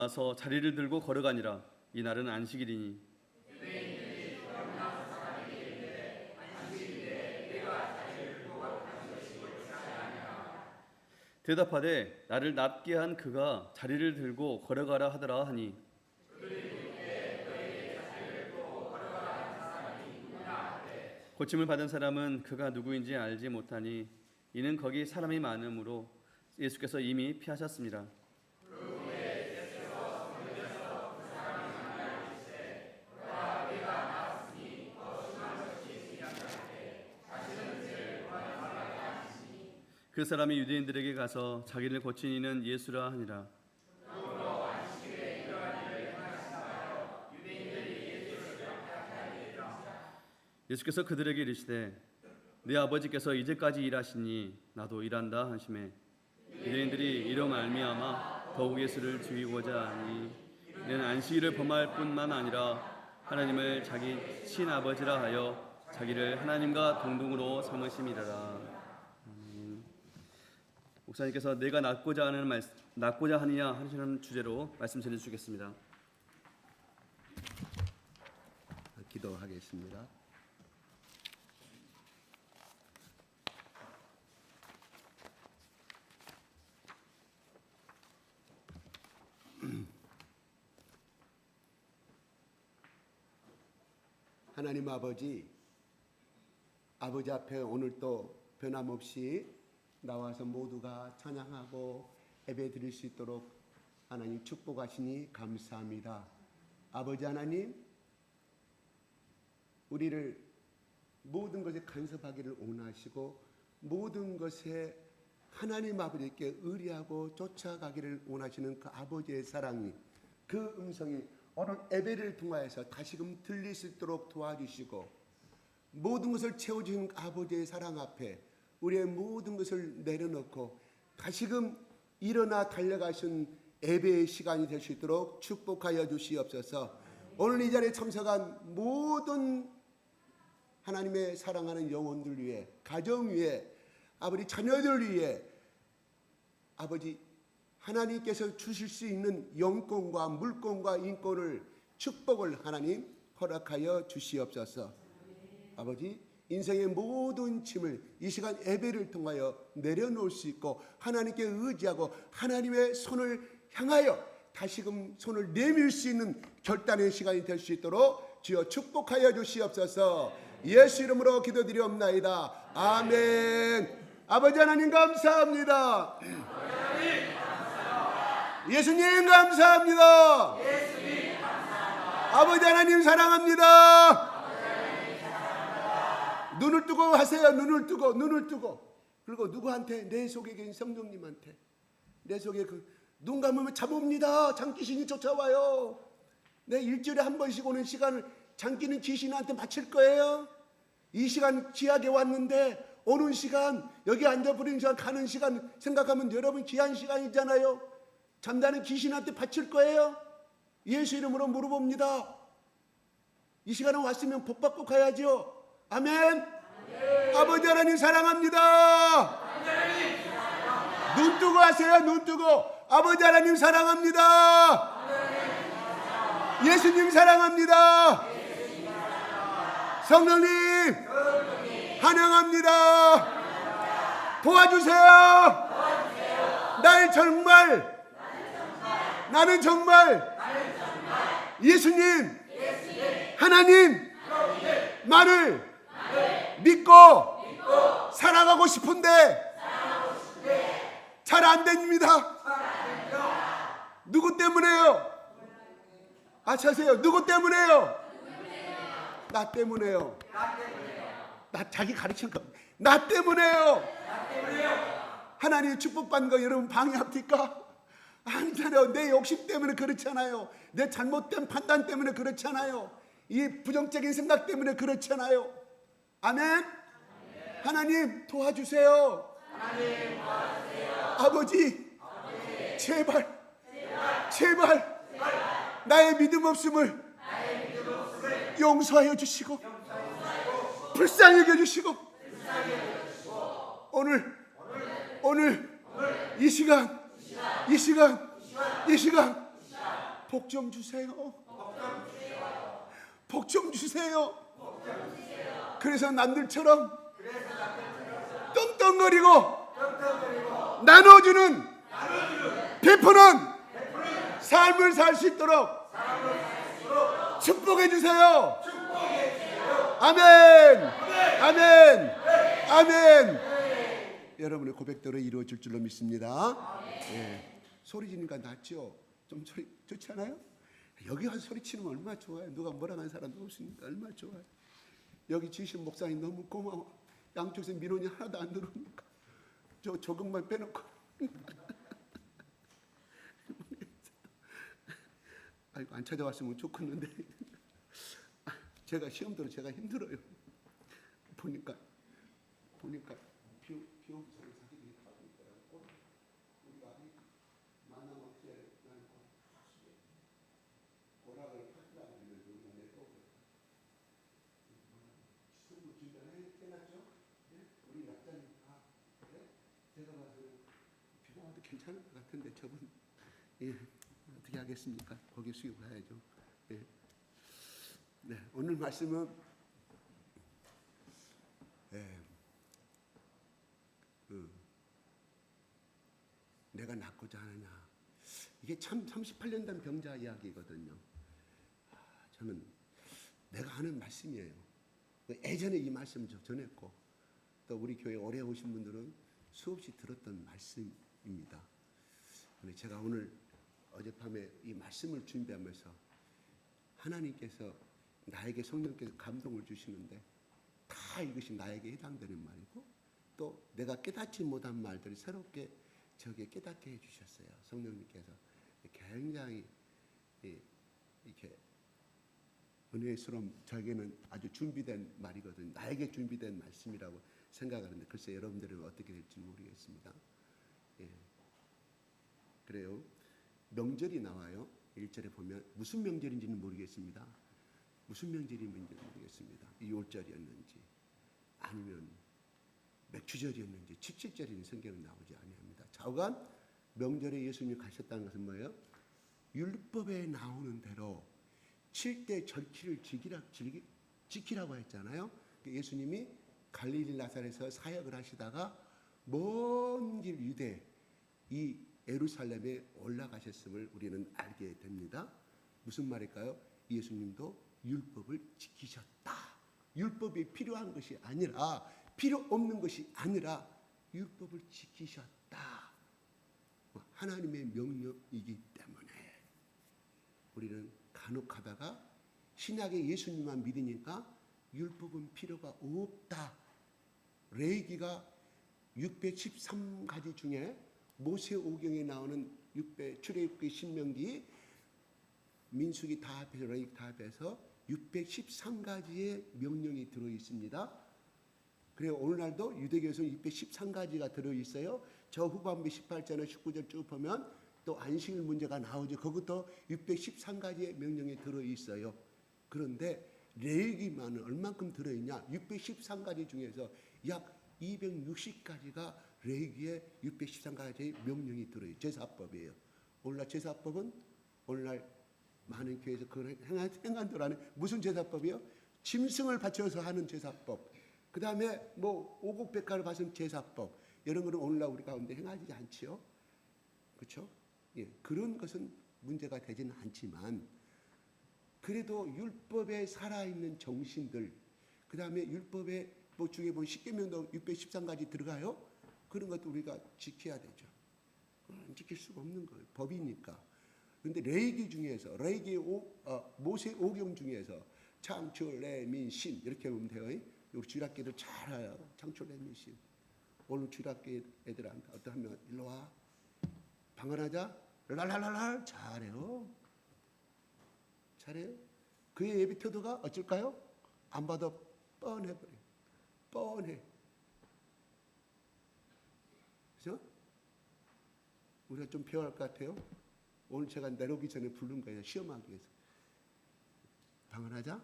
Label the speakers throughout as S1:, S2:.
S1: 와서 자리를 들고 걸어가니라. 이날은 안식일이니. 대답하되 나를 낫게 한 그가 자리를 들고 걸어가라 하더라 하니, 고침을 받은 사람은 그가 누구인지 알지 못하니 이는 거기 사람이 많으므로 예수께서 이미 피하셨습니다. 그 사람이 유대인들에게 가서 자기를 고친 이는 예수라 하니라. 예수께서 그들에게 이르시되 네 아버지께서 이제까지 일하시니 나도 일한다 하시매, 유대인들이 이로 말미암아 더욱 예수를 죽이고자 하니 이는 안식일을 범할 뿐만 아니라 하나님을 자기 친아버지라 하여 자기를 하나님과 동등으로 삼으심이라. 목사님께서 내가 낫고자 하느냐 하시는 주제로 말씀 전해 주시겠습니다.
S2: 기도하겠습니다. 하나님 아버지 앞에 오늘 또 변함없이 나와서 모두가 찬양하고 예배 드릴 수 있도록 하나님 축복하시니 감사합니다. 아버지 하나님, 우리를 모든 것에 간섭하기를 원하시고 모든 것에 하나님 아버지께 의리하고 쫓아가기를 원하시는 그 아버지의 사랑이, 그 음성이 오늘 예배를 통하여서 다시금 들릴 수 있도록 도와주시고 모든 것을 채워주신 아버지의 사랑 앞에 우리의 모든 것을 내려놓고 다시금 일어나 달려가신 예배의 시간이 될 수 있도록 축복하여 주시옵소서. 오늘 이 자리에 참석한 모든 하나님의 사랑하는 영혼들 위해, 가정 위해, 아버지 자녀들 위해 아버지 하나님께서 주실 수 있는 영권과 물권과 인권을, 축복을 하나님 허락하여 주시옵소서. 아버지, 인생의 모든 짐을 이 시간 예배를 통하여 내려놓을 수 있고 하나님께 의지하고 하나님의 손을 향하여 다시금 손을 내밀 수 있는 결단의 시간이 될 수 있도록 주여 축복하여 주시옵소서. 예수 이름으로 기도드리옵나이다. 아멘. 아버지 하나님 감사합니다. 예수님 감사합니다. 아버지 하나님 사랑합니다. 눈을 뜨고 하세요. 눈을 뜨고. 그리고 누구한테? 내 속에 계신 성령님한테. 내 속에 눈 감으면 잡옵니다. 장귀신이 쫓아와요. 내 일주일에 한 번씩 오는 시간을 장귀는 귀신한테 바칠 거예요. 이 시간 귀하게 왔는데 오는 시간, 여기 앉아버리는 시간, 가는 시간 생각하면 여러분 귀한 시간이잖아요. 잠자는 귀신한테 바칠 거예요. 예수 이름으로 물어봅니다. 이 시간에 왔으면 복 받고 가야죠. 아멘. 아버지 하나님 사랑합니다. 눈 뜨고 하세요. 눈 뜨고. 아버지 하나님 사랑합니다. 예수님 사랑합니다. 성령님 환영합니다. 도와주세요. 나는 정말 예수님 하나님 말을 믿고 살아가고 싶은데 잘 안 됩니다. 누구 때문에요? 아차세요. 누구 때문에요? 나 때문에요. 나 자기 가르치는 거. 나 때문에요. 하나님 축복받는 거 여러분 방해합니까? 아니잖아요. 내 욕심 때문에 그렇잖아요. 내 잘못된 판단 때문에 그렇잖아요. 이 부정적인 생각 때문에 그렇잖아요. 아멘. 하나님 도와주세요. 아버지 제발 나의 믿음 없음을 용서하여 주시고 불쌍히 여겨 주시고 오늘 이 시간 복 좀 주세요. 복 좀 주세요. 그래서 남들처럼 떵떵거리고 나눠주는 베푸는 삶을 살 수 있도록 축복해 주세요. 아멘. 아멘. 아멘. 여러분의 고백대로 이루어질 줄로 믿습니다. 예. 소리 지니까 낫죠? 좀 소리 좋지 않아요? 여기 와서 소리 치면 얼마나 좋아요. 누가 뭐라 하는 사람도 없으니까 얼마나 좋아요. 여기 지신 목사님 너무 고마워. 양쪽에서 민원이 하나도 안 들어오니까 저 조금만 빼놓고 아이고 안 찾아왔으면 좋겠는데 제가 시험대로 제가 힘들어요. 보니까 비오기 전에 자기들이 다 있더라고. 우리가 만남 없이 나는 오락을 파티라고 하면 우리가 내려오고 추석을 주변에 깨놨죠. 우리 약자니까 제가 봐서는 비가 와도 괜찮을 것 같은데 저분 어떻게 하겠습니까? 고개 숙이고 가야죠. 네, 오늘 말씀은 내가 낫고자 하느냐. 이게 참 38년 된 병자 이야기거든요. 저는 내가 하는 말씀이에요. 예전에 이 말씀 전했고 또 우리 교회 오래 오신 분들은 수없이 들었던 말씀입니다. 제가 오늘 어젯밤에 이 말씀을 준비하면서 하나님께서 나에게 성령께서 감동을 주시는데 다 이것이 나에게 해당되는 말이고 또 내가 깨닫지 못한 말들을 새롭게 저게 깨닫게 해주셨어요. 성령님께서 굉장히 이렇게 은혜스러운 저에게는 아주 준비된 말이거든요. 나에게 준비된 말씀이라고 생각하는데 글쎄 여러분들은 어떻게 될지 모르겠습니다. 그래요. 명절이 나와요. 1절에 보면 무슨 명절인지는 모르겠습니다. 무슨 명절인지 모르겠습니다. 6월절이었는지 아니면 맥주절이었는지 칠칠절이는 성경에 나오지 아니합니다. 좌우간 명절에 예수님이 가셨다는 것은 뭐예요? 율법에 나오는 대로 7대 절기를 지키라고 했잖아요. 예수님이 갈릴리 나사렛에서 사역을 하시다가 먼 길 유대 이 예루살렘에 올라가셨음을 우리는 알게 됩니다. 무슨 말일까요? 예수님도 율법을 지키셨다. 율법이 필요한 것이 아니라 필요 없는 것이 아니라 율법을 지키셨다. 하나님의 명령이기 때문에 우리는 간혹 하다가 신약의 예수님만 믿으니까 율법은 필요가 없다. 레위기가 613가지 중에 모세오경에 나오는 출애굽기, 신명기, 민수기 다 합해서 레위기 다 합해서 613가지의 명령이 들어 있습니다. 그래서 오늘날도 유대교에서는 613가지가 들어 있어요. 저 후반부 18절에 19절 쭉 보면 또 안식일 문제가 나오죠. 그것도 613가지의 명령이 들어 있어요. 그런데 레위기만은 얼만큼 들어 있냐? 613가지 중에서 약 260가지가 레위기에 613가지의 명령이 들어 있어요. 제사법이에요. 오늘날 제사법은 오늘날 많은 교회에서 그걸 행한들 안에 무슨 제사법이요? 짐승을 바쳐서 하는 제사법. 그 다음에 뭐 오곡백화를 바친 제사법. 이런 거는 오늘날 우리 가운데 행하지 않지요. 그렇죠? 예, 그런 것은 문제가 되지는 않지만 그래도 율법에 살아있는 정신들, 그 다음에 율법에 뭐 중에 보면 십계명도 613가지 들어가요. 그런 것도 우리가 지켜야 되죠. 안 지킬 수가 없는 거예요. 법이니까. 그런데 레위기 중에서 모세 오경 중에서 창출, 레민, 신 이렇게 보면 돼요. 우리 주일학교들 잘 알아요. 창출, 레민, 신. 오늘 주일학교 애들한테 어떤 하면 일로 와. 방언하자. 랄랄랄랄 잘해요. 잘해요. 그의 예비 태도가 어쩔까요? 안 봐도 뻔해버려요. 뻔해. 그죠? 우리가 좀 배워야 할 것 같아요. 오늘 제가 내려오기 전에 부른 거예요. 시험하기 위해서. 방언하자.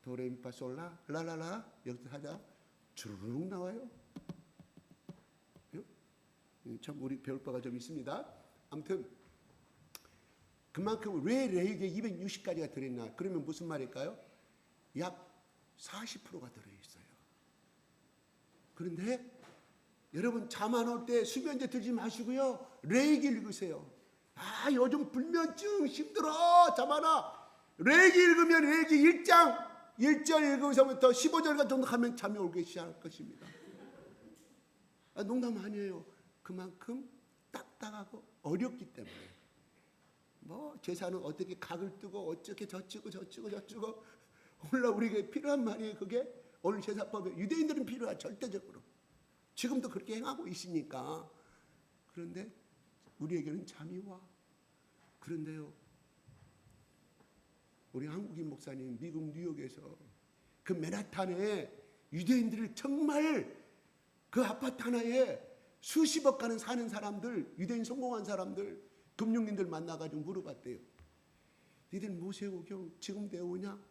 S2: 도레미파솔라 라라라 여기서 하자. 주르륵 나와요. 참 우리 배울 바가 좀 있습니다. 아무튼 그만큼 왜 레위기에 260가지가 들어있나? 그러면 무슨 말일까요? 약 40%가 들어있어요. 그런데 여러분 잠 안 올 때 수면제 들지 마시고요. 레위기 읽으세요. 아 요즘 불면증 힘들어 잠 안 와. 레위기 읽으면 레위기 1장 1절 읽으면서부터 15절 정도 가면 잠이 오기 시작할 것입니다. 아, 농담 아니에요. 그만큼 딱딱하고 어렵기 때문에 뭐 제사는 어떻게 각을 뜨고 어떻게 저치고 오늘날 우리에게 필요한 말이에요. 그게 오늘 제사법에 유대인들은 필요하죠. 절대적으로 지금도 그렇게 행하고 있으니까. 그런데 우리에게는 잠이 와. 그런데요, 우리 한국인 목사님 미국 뉴욕에서 그 맨하탄에 유대인들을 정말 그 아파트 하나에 수십억 가는 사는 사람들, 유대인 성공한 사람들, 금융인들 만나가지고 물어봤대요. 니들 모세오경 지금 배우냐?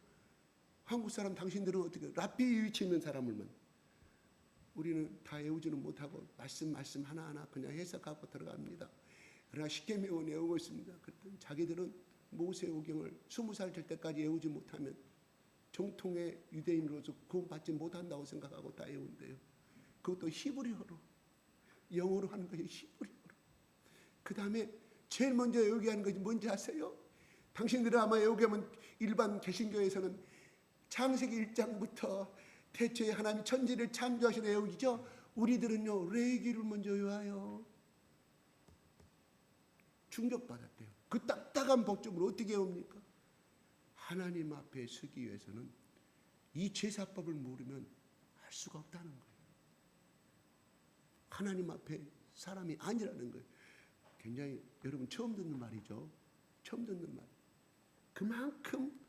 S2: 한국 사람 당신들은 어떻게 랍비 위치 있는 사람을만 우리는 다 외우지는 못하고 말씀 하나하나 그냥 해석하고 들어갑니다. 그러나 쉽게 외우고 있습니다. 그랬더니 자기들은 모세오경을 20살 될 때까지 외우지 못하면 정통의 유대인으로서 구원받지 못한다고 생각하고 다 외운대요. 그것도 히브리어로, 영어로 하는 것이 히브리어로. 그 다음에 제일 먼저 외우게 하는 것이 뭔지 아세요? 당신들은 아마 외우게 하면 일반 개신교에서는 창세기 1장부터 태초에 하나님 천지를 창조하신 외우기죠. 우리들은요 레위기를 먼저 외워요. 충격받았대요. 그 딱딱한 법정을 어떻게 외웁니까? 하나님 앞에 서기 위해서는 이 제사법을 모르면 할 수가 없다는 거예요. 하나님 앞에 사람이 아니라는 거예요. 굉장히 여러분 처음 듣는 말이죠. 처음 듣는 말. 그만큼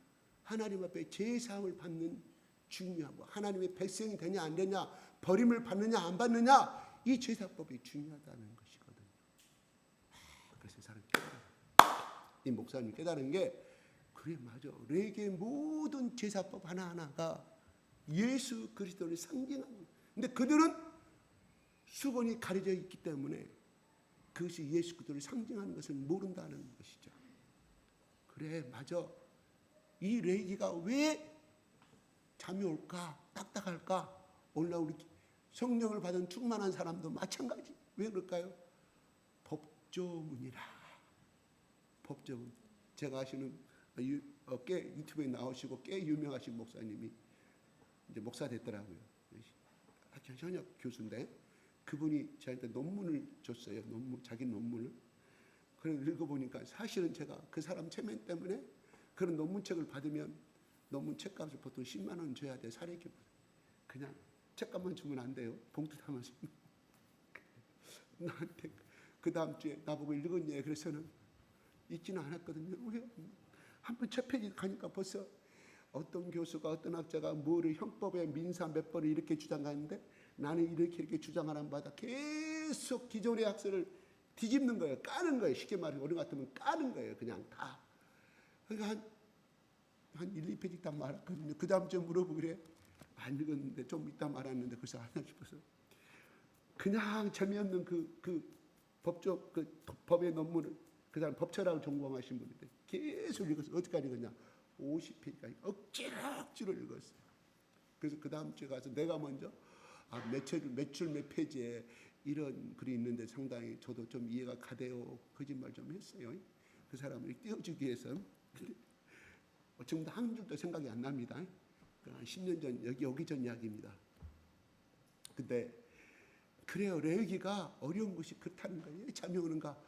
S2: 하나님 앞에 제사함을 받는 중요하고 하나님의 백성이 되냐 안 되냐, 버림을 받느냐 안 받느냐, 이 제사법이 중요하다는 것이거든요. 그래서 사람 이 목사님 깨달은 게 그래 맞아. 레위기의 모든 제사법 하나하나가 예수 그리스도를 상징합니다. 근데 그들은 수건이 가려져 있기 때문에 그것이 예수 그리스도를 상징하는 것을 모른다는 것이죠. 그래 맞아. 이 레위기가 왜 잠이 올까? 딱딱할까? 오늘날 우리 성령을 받은 충만한 사람도 마찬가지. 왜 그럴까요? 법조문이라. 법조문. 제가 아시는 꽤 유튜브에 나오시고 꽤 유명하신 목사님이 이제 목사 됐더라고요. 현역 교수인데 그분이 저한테 논문을 줬어요. 자기 논문을. 그래서 읽어보니까 사실은 제가 그 사람 체면 때문에 그런 논문책을 받으면 논문 책값을 보통 10만 원 줘야 돼. 사례기 그냥 책값만 주면 안 돼요. 봉투 담아서. 나한테 그 다음 주에 나보고 읽었냐 그래서는 읽지는 않았거든요. 왜? 한번 첫 페이지 가니까 벌써 어떤 교수가 어떤 학자가 뭐를 형법의 민사 몇 번을 이렇게 주장하는데 나는 이렇게 주장하는 바다 계속 기존의 학설을 뒤집는 거예요. 까는 거예요. 쉽게 말해서 우리 같으면 까는 거예요. 그냥 다. 그러니까 한 1, 2페이지 딱 말았거든요. 그 다음 주에 물어보길래 안 읽었는데 좀 이따 말았는데 그래서 하나 싶어서 그냥 재미없는 그 법의 논문을 그 사람 법철학을 전공하신 분인데 계속 읽었어요. 어디까지 읽었냐? 50페이지까지 억지로 읽었어요. 그래서 그 다음 주에 가서 내가 먼저 몇 줄 몇 페이지에 이런 글이 있는데 상당히 저도 좀 이해가 가대요. 거짓말 좀 했어요. 그 사람을 띄워주기 위해서. 지금도 한 줄도 생각이 안 납니다. 10년 전 여기 전 이야기입니다. 근데 그래요. 레위기가 어려운 것이 그렇다는 거예요. 잠이 오는가?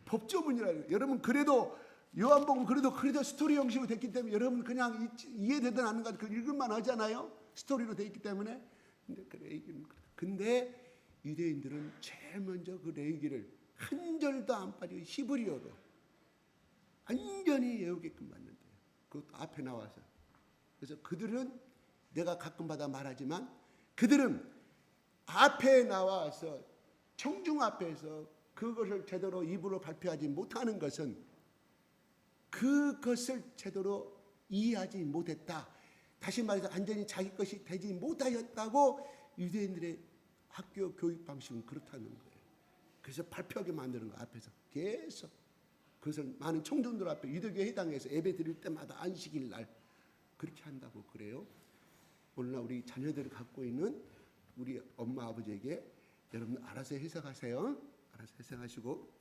S2: 법조문이라는 여러분 그래도 요한복음 그래도 스토리 형식으로 됐기 때문에 여러분 그냥 이해되든 안 하든 그 읽을만 하잖아요. 스토리로 돼 있기 때문에. 근데 그 레위기는 근데 유대인들은 제일 먼저 그 레위기를 한 절도 안 빠지고 히브리어로 완전히 외우게끔 만든대요. 그것도 앞에 나와서. 그래서 그들은 내가 가끔마다 말하지만 그들은 앞에 나와서 청중 앞에서 그것을 제대로 입으로 발표하지 못하는 것은 그것을 제대로 이해하지 못했다. 다시 말해서 완전히 자기 것이 되지 못하였다고 유대인들의 학교 교육 방식은 그렇다는 거예요. 그래서 발표하게 만드는 거 앞에서 계속. 그것을 많은 청중들 앞에 유대교회 해당해서 예배 드릴 때마다 안식일 날 그렇게 한다고 그래요. 오늘날 우리 자녀들을 갖고 있는 우리 엄마 아버지에게 여러분 알아서 해석하세요. 알아서 해석하시고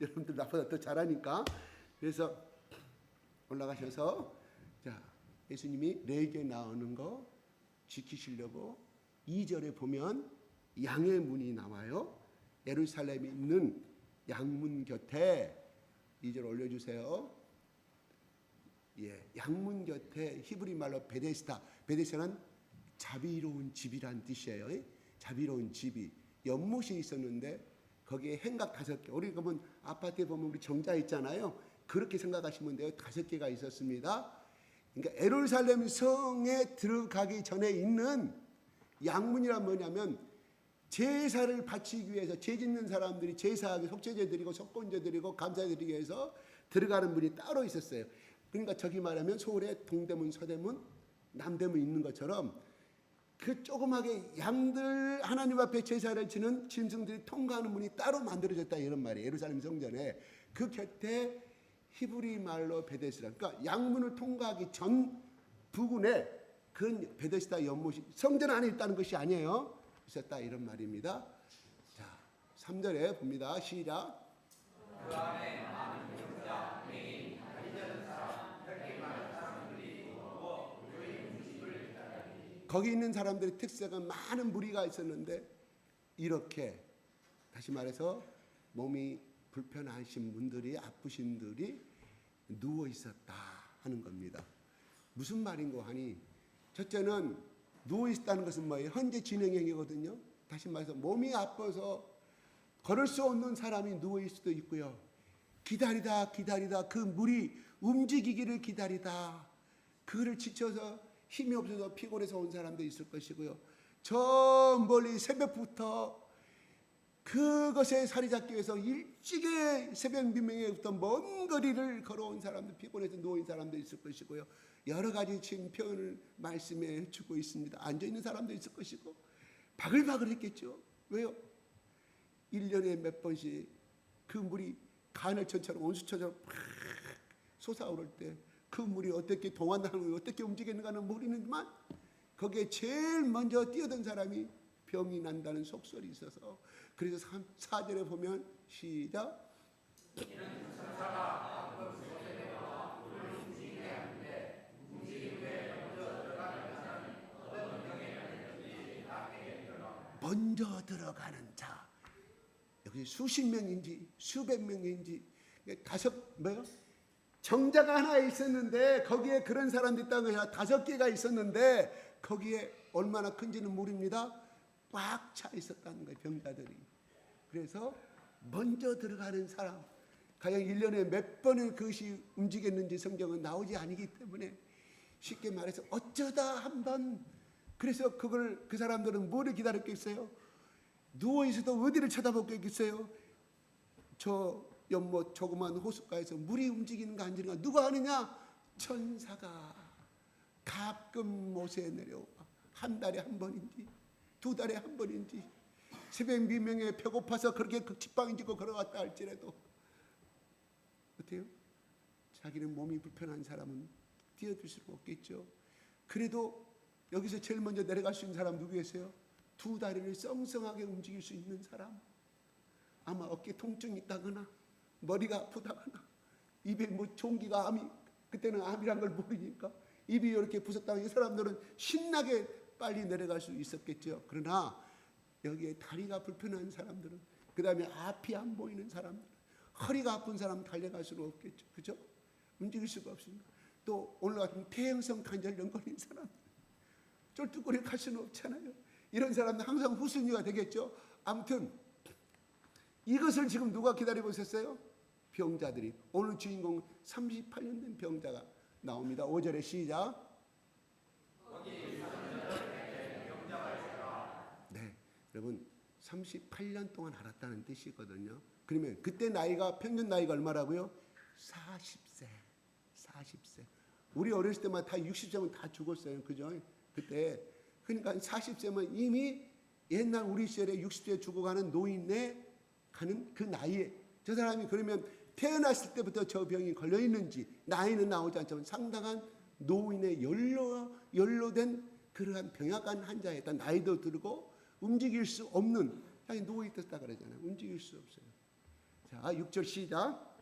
S2: 여러분들 나보다 더 잘하니까. 그래서 올라가셔서 자 예수님이 레위기에 나오는 거 지키시려고 2절에 보면 양의 문이 나와요. 예루살렘에 있는 양문 곁에 2절 올려주세요. 예, 양문 곁에 히브리 말로 베데스다. 베데스다는 자비로운 집이란 뜻이에요. 자비로운 집이 연못이 있었는데 거기에 행각 5개. 우리 그러면 아파트에 보면 우리 정자 있잖아요. 그렇게 생각하시면 돼요. 5개가 있었습니다. 그러니까 예루살렘 성에 들어가기 전에 있는 양문이란 뭐냐면 제사를 바치기 위해서 죄 짓는 사람들이 제사하기 속죄제 드리고 속건제 드리고 감사 드리기 위해서 들어가는 문이 따로 있었어요. 그러니까 저기 말하면 서울에 동대문, 서대문, 남대문 있는 것처럼 그 조그맣게 양들 하나님 앞에 제사를 지는 짐승들이 통과하는 문이 따로 만들어졌다 이런 말이에요. 예루살렘 성전에 그 곁에 히브리 말로 베데스다. 그러니까 양문을 통과하기 전 부근에 그 베데스다 연못이 성전 안에 있다는 것이 아니에요. 있었다 이런 말입니다. 자, 3절에 봅니다. 시작. 거기 있는 사람들의 특색은 많은 무리가 있었는데 이렇게 다시 말해서 몸이 불편하신 분들이 아프신 분들이 누워 있었다 하는 겁니다. 무슨 말인고 하니 첫째는 누워 있다는 것은 뭐예요? 현재 진행형이거든요. 다시 말해서 몸이 아파서 걸을 수 없는 사람이 누워 있을 수도 있고요. 기다리다 그 물이 움직이기를 기다리다 그를 지쳐서 힘이 없어서 피곤해서 온 사람도 있을 것이고요. 저 멀리 새벽부터 그것에 자리 잡기 위해서 일찍이 새벽 미명에부터 먼 거리를 걸어온 사람도 피곤해서 누워있는 사람도 있을 것이고요. 여러 가지 지금 표현을 말씀해 주고 있습니다. 앉아있는 사람도 있을 것이고 바글바글 했겠죠. 왜요? 1년에 몇 번씩 그 물이 간헐천처럼 온수처럼 솟아오를 때 그 물이 어떻게 동안하는 어떻게 움직이는가는 모르는지만 거기에 제일 먼저 뛰어든 사람이 병이 난다는 속설이 있어서 그래서 4절에 보면 시작. 먼저 들어가는 자. 여기 수십 명인지 수백 명인지 뭐요? 정자가 하나 있었는데 거기에 그런 사람들이 있다고 해서 5개가 있었는데 거기에 얼마나 큰지는 모릅니다. 꽉 차 있었다는 거예요. 병자들이. 그래서 먼저 들어가는 사람 과연 1년에 몇 번을 그것이 움직였는지 성경은 나오지 않기 때문에 쉽게 말해서 어쩌다 한번 그래서 그걸 그 사람들은 뭐를 기다렸겠어요? 누워있어도 어디를 쳐다보겠어요? 저 연못 조그만 호숫가에서 물이 움직이는 거 안 움직이는 거 누가 아느냐? 천사가 가끔 못에 내려와 한 달에 한 번인지 2달에 한 번인지 새벽 미명에 배고파서 그렇게 직방이 지고 걸어갔다 할지라도 어때요? 자기는 몸이 불편한 사람은 뛰어들 수는 없겠죠. 그래도 여기서 제일 먼저 내려갈 수 있는 사람 누구겠어요? 2다리를 썽썽하게 움직일 수 있는 사람. 아마 어깨 통증이 있다거나 머리가 아프다거나 입에 뭐 종기가 암이 그때는 암이란 걸 모르니까 입이 이렇게 부었다면 이 사람들은 신나게 빨리 내려갈 수 있었겠죠. 그러나 여기에 다리가 불편한 사람들은 그 다음에 앞이 안 보이는 사람들 허리가 아픈 사람 달려갈 수는 없겠죠. 그죠? 움직일 수가 없습니다. 또 오늘 같은 폐행성 관절염 걸린 사람들 쫄뚝거리 갈 수는 없잖아요. 이런 사람들 항상 후순위가 되겠죠. 아무튼 이것을 지금 누가 기다리고 있었어요? 병자들이. 오늘 주인공 38년 된 병자가 나옵니다. 5절에 시작. 네, 여러분 38년 동안 알았다는 뜻이거든요. 그러면 그때 나이가 평균 나이가 얼마라고요? 40세. 40세. 우리 어렸을 때만 다 60세면 다 죽었어요. 그죠? 그때 그러니까 40세면 이미 옛날 우리 시절에 60세 죽어가는 노인네 가는 그 나이에 저 사람이 그러면 태어났을 때부터 저 병이 걸려 있는지 나이는 나오지 않지만 상당한 노인의 연로된 그러한 병약한 환자였다. 나이도 들고 움직일 수 없는 누워 있었다 그러잖아요. 움직일 수 없어요. 자, 6절 시작.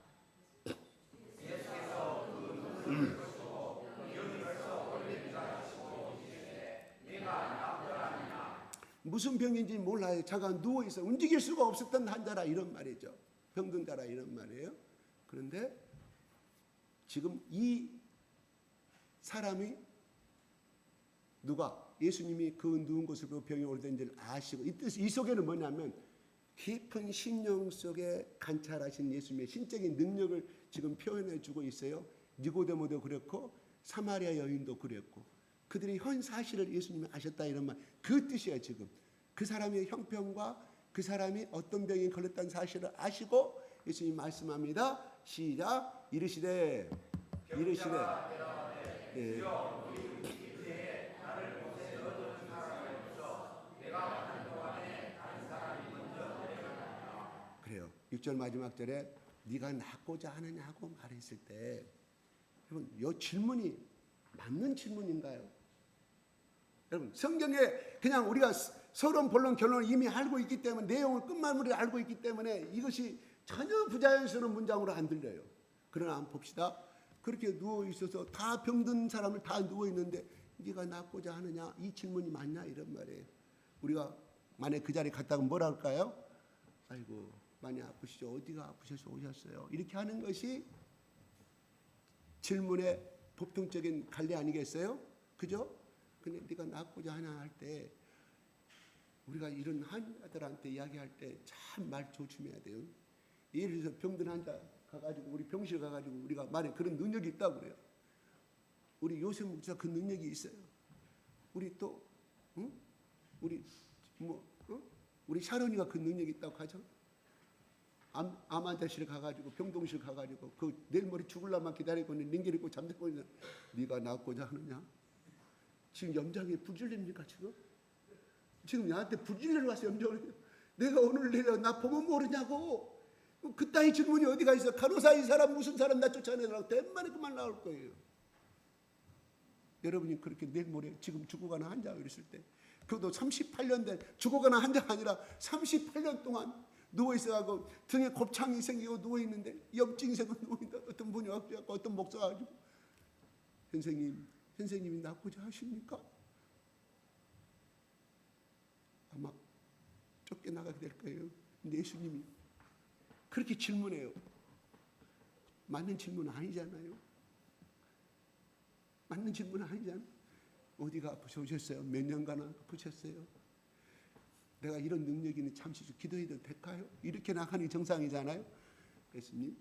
S2: 무슨 병인지 몰라요. 자가 누워있어 움직일 수가 없었던 환자라 이런 말이죠. 병든 자라 이런 말이에요. 그런데 지금 이 사람이 누가 예수님이 그 누운 곳을 그 병이 오래된지를 아시고 이 속에는 뭐냐면 깊은 심령 속에 관찰하신 예수님의 신적인 능력을 지금 표현해 주고 있어요. 니고데모도 그렇고 사마리아 여인도 그랬고 그들이 현 사실을 예수님이 아셨다 이런 말 그 뜻이에요. 지금 그 사람의 형편과 그 사람이 어떤 병에 걸렸다는 사실을 아시고 예수님 말씀합니다. 시작. 이르시되 예. 그래요. 6절 마지막 절에 네가 낫고자 하느냐고 말했을 때 여러분 이 질문이 맞는 질문인가요? 여러분 성경에 그냥 우리가 서론 본론 결론을 이미 알고 있기 때문에 내용을 끝마무리를 알고 있기 때문에 이것이 전혀 부자연스러운 문장으로 안 들려요. 그러나 한번 봅시다. 그렇게 누워 있어서 다 병든 사람을 다 누워 있는데 네가 낫고자 하느냐 이 질문이 맞냐 이런 말이에요. 우리가 만약 그 자리에 갔다가 뭐라 할까요? 아이고 많이 아프시죠? 어디가 아프셔서 오셨어요? 이렇게 하는 것이 질문의 보통적인 관리 아니겠어요? 그죠? 근데 네가 낫고자 하냐 할 때 우리가 이런 환자들한테 이야기할 때 참 말 조심해야 돼요. 예를 들어서 병든 환자 가가지고 우리 병실 가가지고 우리가 말에 그런 능력이 있다고 그래요. 우리 요셉 목사 그 능력이 있어요. 우리 또 응? 우리 샤론이가 그 능력이 있다고 하죠. 암 환자실 가가지고 병동실 가가지고 그 내일 모레 죽을라만 기다리고 있는 링겔 입고 잠들고 있는 네가 낫고자 하느냐? 지금 염장에 불질립니까 지금? 지금 나한테 불질리러 와서 염장을 내가 오늘 내려 나 보면 모르냐고. 그따위 질문이 어디가 있어. 간호사 이 사람 무슨 사람 나 쫓아내라고 대만에 그만 나올 거예요. 여러분이 그렇게 내일 모레 지금 죽어가는 환자 이랬을 때 그것도 38년 된 죽어가는 환자가 아니라 38년 동안 누워있어가지고 등에 곱창이 생기고 누워있는데 염증이 생겨 누워있는데 어떤 분이 와서 어떤 목사가 가지고 선생님이 낫고자 하십니까? 아마 쫓겨나가게 될 거예요. 근데 예수님이 그렇게 질문해요. 맞는 질문은 아니잖아요. 맞는 질문은 아니잖아요. 어디가 아프셨어요? 몇 년간 아프셨어요? 내가 이런 능력이 있는 잠시 좀 기도해도 될까요? 이렇게 나가는 정상이잖아요. 예수님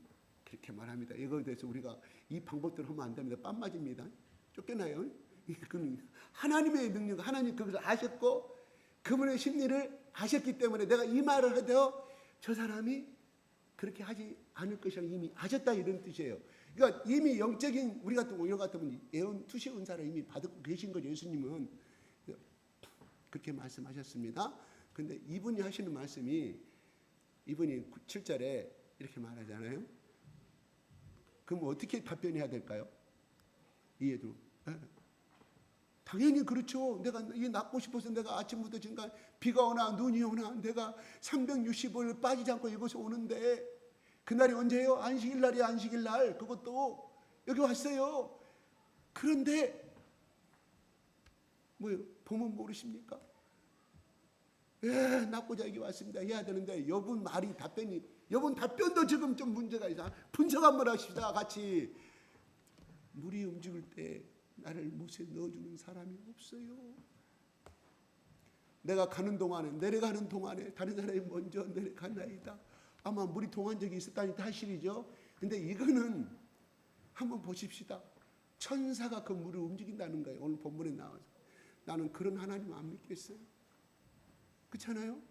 S2: 그렇게 말합니다. 이거에 대해서 우리가 이 방법대로 하면 안 됩니다. 빰 맞습니다. 쫓겨나요. 그건 하나님의 능력, 하나님 그것을 아셨고 그분의 심리를 아셨기 때문에 내가 이 말을 해도 저 사람이 그렇게 하지 않을 것이라고 이미 아셨다 이런 뜻이에요. 그러니까 이미 영적인 우리 같은 오히려 같으면 예언 투시 은사를 이미 받고 계신 거죠. 예수님은 그렇게 말씀하셨습니다. 근데 이분이 하시는 말씀이 이분이 7절에 이렇게 말하잖아요. 그럼 어떻게 답변해야 될까요? 이해도 당연히 그렇죠. 내가 이 낫고 싶어서 내가 아침부터 지금까지 비가 오나 눈이 오나 내가 365일 빠지지 않고 이곳에 오는데 그날이 언제예요? 안식일 날이 안식일 날. 그것도 여기 왔어요. 그런데 뭐예요? 보면 모르십니까? 낫고자 여기 왔습니다. 해야 되는데 여분 말이 답변이 여분 답변도 지금 좀 문제가 있어. 분석 한번 합시다. 같이. 물이 움직일 때 나를 못에 넣어주는 사람이 없어요. 내가 가는 동안에 내려가는 동안에 다른 사람이 먼저 내려가나이다. 아마 물이 동한 적이 있었다니 사실이죠. 근데 이거는 한번 보십시다. 천사가 그 물을 움직인다는 거예요. 오늘 본문에 나와서. 나는 그런 하나님 안 믿겠어요. 그렇잖아요.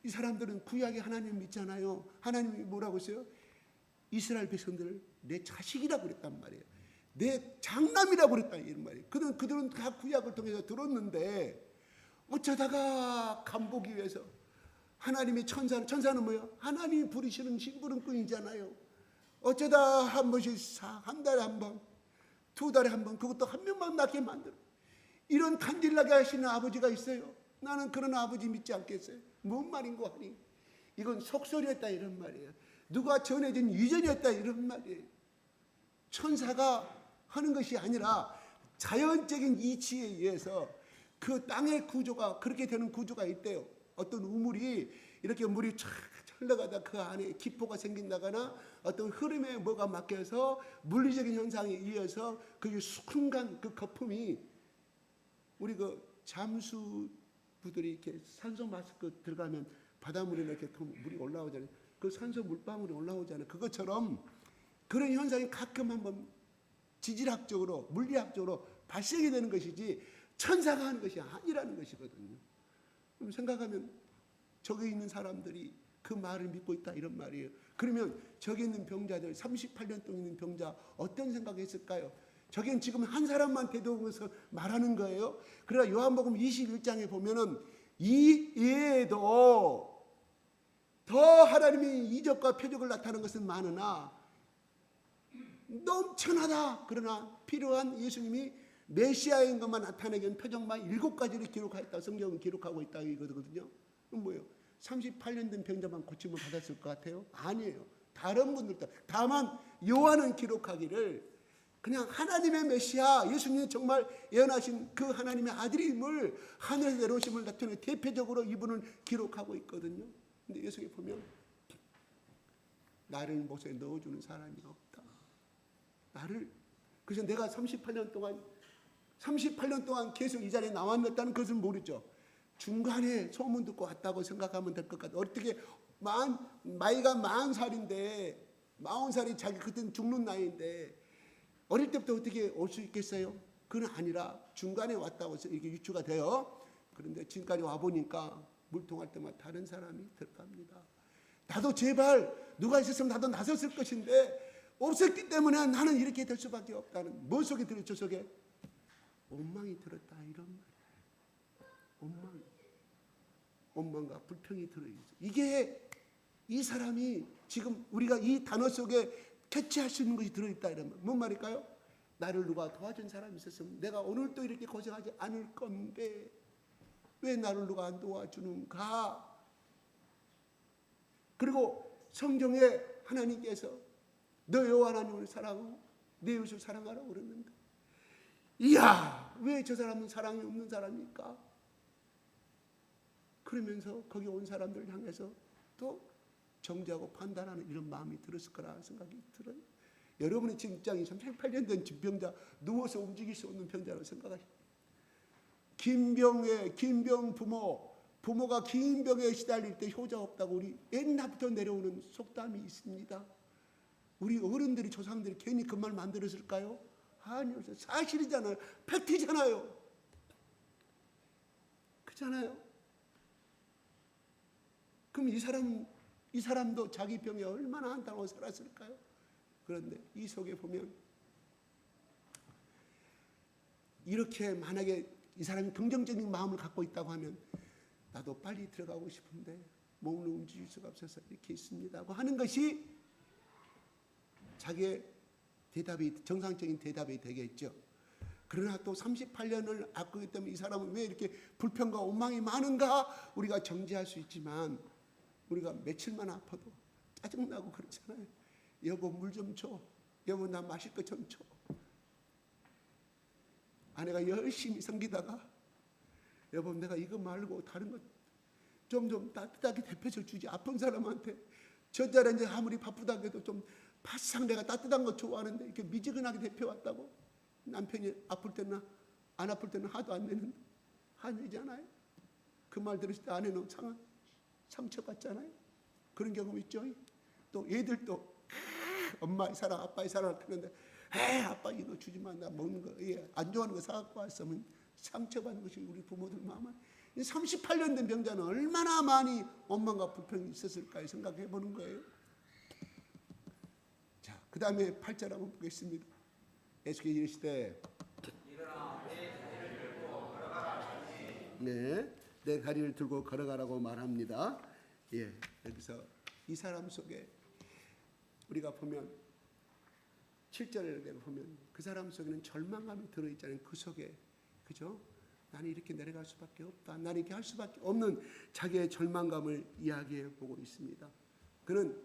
S2: 이 사람들은 구약의 하나님 믿잖아요. 하나님이 뭐라고 했어요? 이스라엘 백성들을 내 자식이라고 그랬단 말이에요. 내 장남이라고 그랬다 이런 말이에요. 그들은 다 구약을 통해서 들었는데 어쩌다가 간보기 위해서 하나님의 천사는 뭐예요? 하나님이 부르시는 심부름꾼이잖아요. 어쩌다 한 번씩 한 달에 한 번, 두 달에 한 번, 그것도 한 명만 낳게 만들어. 이런 간질나게 하시는 아버지가 있어요. 나는 그런 아버지 믿지 않겠어요. 뭔 말인고 하니 이건 속설이었다 이런 말이에요. 누가 전해진 위전이었다 이런 말이에요. 천사가 하는 것이 아니라 자연적인 이치에 의해서 그 땅의 구조가 그렇게 되는 구조가 있대요. 어떤 우물이 이렇게 물이 쫙 흘러가다 그 안에 기포가 생긴다거나 어떤 흐름에 뭐가 막혀서 물리적인 현상에 의해서 그 순간 그 거품이 우리 그 잠수부들이 이렇게 산소 마스크 들어가면 바닷물에 이렇게 물이 올라오잖아요. 그 산소 물방울이 올라오잖아요. 그것처럼 그런 현상이 가끔 한번 지질학적으로 물리학적으로 발생이 되는 것이지 천사가 하는 것이 아니라는 것이거든요. 그럼 생각하면 저기 있는 사람들이 그 말을 믿고 있다 이런 말이에요. 그러면 저기 있는 병자들 38년 동안 있는 병자 어떤 생각했을까요? 저긴 지금 한 사람만 대동해서 말하는 거예요. 그러나 요한복음 21장에 보면은 이 외에도 더 하나님의 이적과 표적을 나타내는 것은 많으나 넘쳐나다. 그러나 필요한 예수님이 메시아인 것만 나타내기 위한 표적만 7가지를 기록하였다. 성경은 기록하고 있다 이거거든요. 그럼 뭐예요? 38년 된 병자만 고침을 받았을 것 같아요? 아니에요. 다른 분들도. 다만 요한은 기록하기를 그냥 하나님의 메시아 예수님이 정말 예언하신 그 하나님의 아들임을 하늘에서 내려오심을 나타내는 대표적으로 이분을 기록하고 있거든요. 근데 예수님 보면 나를 못에 넣어주는 사람이 없다. 나를 그래서 내가 38년 동안 계속 이 자리에 나왔다는 것을 모르죠. 중간에 소문 듣고 왔다고 생각하면 될 것 같아요. 어떻게 나이가 40살인데 40살이 자기 그때는 죽는 나이인데 어릴 때부터 어떻게 올 수 있겠어요? 그건 아니라 중간에 왔다고 해서 이렇게 유추가 돼요. 그런데 지금까지 와보니까 물통할 때마다 다른 사람이 들어갑니다. 나도 제발 누가 있었으면 나도 나섰을 것인데 없었기 때문에 나는 이렇게 될 수밖에 없다는. 뭐 속에 들었죠? 속에 원망이 들었다 이런 말이에요. 원망과 불평이 들어있어요. 이게 이 사람이 지금 우리가 이 단어 속에 캐치할 수 있는 것이 들어있다 이런 말. 뭔 말일까요? 나를 누가 도와준 사람이 있었으면 내가 오늘도 이렇게 고생하지 않을 건데 왜 나를 누가 안 도와주는가? 그리고 성경에 하나님께서 너 여호와 하나님을 사랑하고 내 이웃을 사랑하라고 그랬는데 이야 왜 저 사람은 사랑이 없는 사람입니까? 그러면서 거기 온 사람들을 향해서 또 정죄하고 판단하는 이런 마음이 들었을 거라 생각이 들어요. 여러분의 지금 입장이 38년 된疾병자 누워서 움직일 수 없는 병자라고 생각하십시오. 긴병 부모가 긴 병에 시달릴 때 효자 없다고 우리 옛날부터 내려오는 속담이 있습니다. 우리 어른들이 조상들이 괜히 그 말 만들었을까요? 아니요. 사실이잖아요. 팩트잖아요. 그잖아요. 그럼 이 사람도 자기 병에 얼마나 한다고 살았을까요? 그런데 이 속에 보면 이렇게 만약에 이 사람이 긍정적인 마음을 갖고 있다고 하면 나도 빨리 들어가고 싶은데 몸을 움직일 수가 없어서 이렇게 있습니다 하고 하는 것이 자기의 대답이 정상적인 대답이 되겠죠. 그러나 또 38년을 아끼기 때문에 이 사람은 왜 이렇게 불평과 원망이 많은가 우리가 정죄할 수 있지만 우리가 며칠만 아파도 짜증나고 그렇잖아요. 여보 물 좀 줘. 여보 나 마실 것 좀 줘. 아내가 열심히 섬기다가 여보 내가 이거 말고 다른 것 좀 따뜻하게 데펴서 주지. 아픈 사람한테 저자라 이제 아무리 바쁘다고 해도 좀 바싹 내가 따뜻한 거 좋아하는데 이렇게 미지근하게 데펴왔다고 남편이 아플 때나 안 아플 때는 하도 안 내는데 화내잖아요. 그 말 들으실 때 아내는 상처받잖아요. 그런 경험 있죠. 또 애들도 엄마의 사랑 아빠의 사랑을 타는데 아빠 이거 주지 마. 나 먹는 거 안 좋아하는 거 사갖고 왔으면 상처받는 것이 우리 부모들 마음은. 38년 된 병자는 얼마나 많이 원망과 불평이 있었을까 생각해 보는 거예요. 자, 그 다음에 8절 한번 보겠습니다. 예수께서 이르시되 내 다리를 들고 걸어가라고 말합니다. 여기서 이 사람 속에 우리가 보면 7절을 내가 보면 그 사람 속에는 절망감이 들어있잖아요. 그 속에 그죠? 나는 이렇게 내려갈 수밖에 없다. 나는 이렇게 할 수밖에 없는 자기의 절망감을 이야기해 보고 있습니다. 그는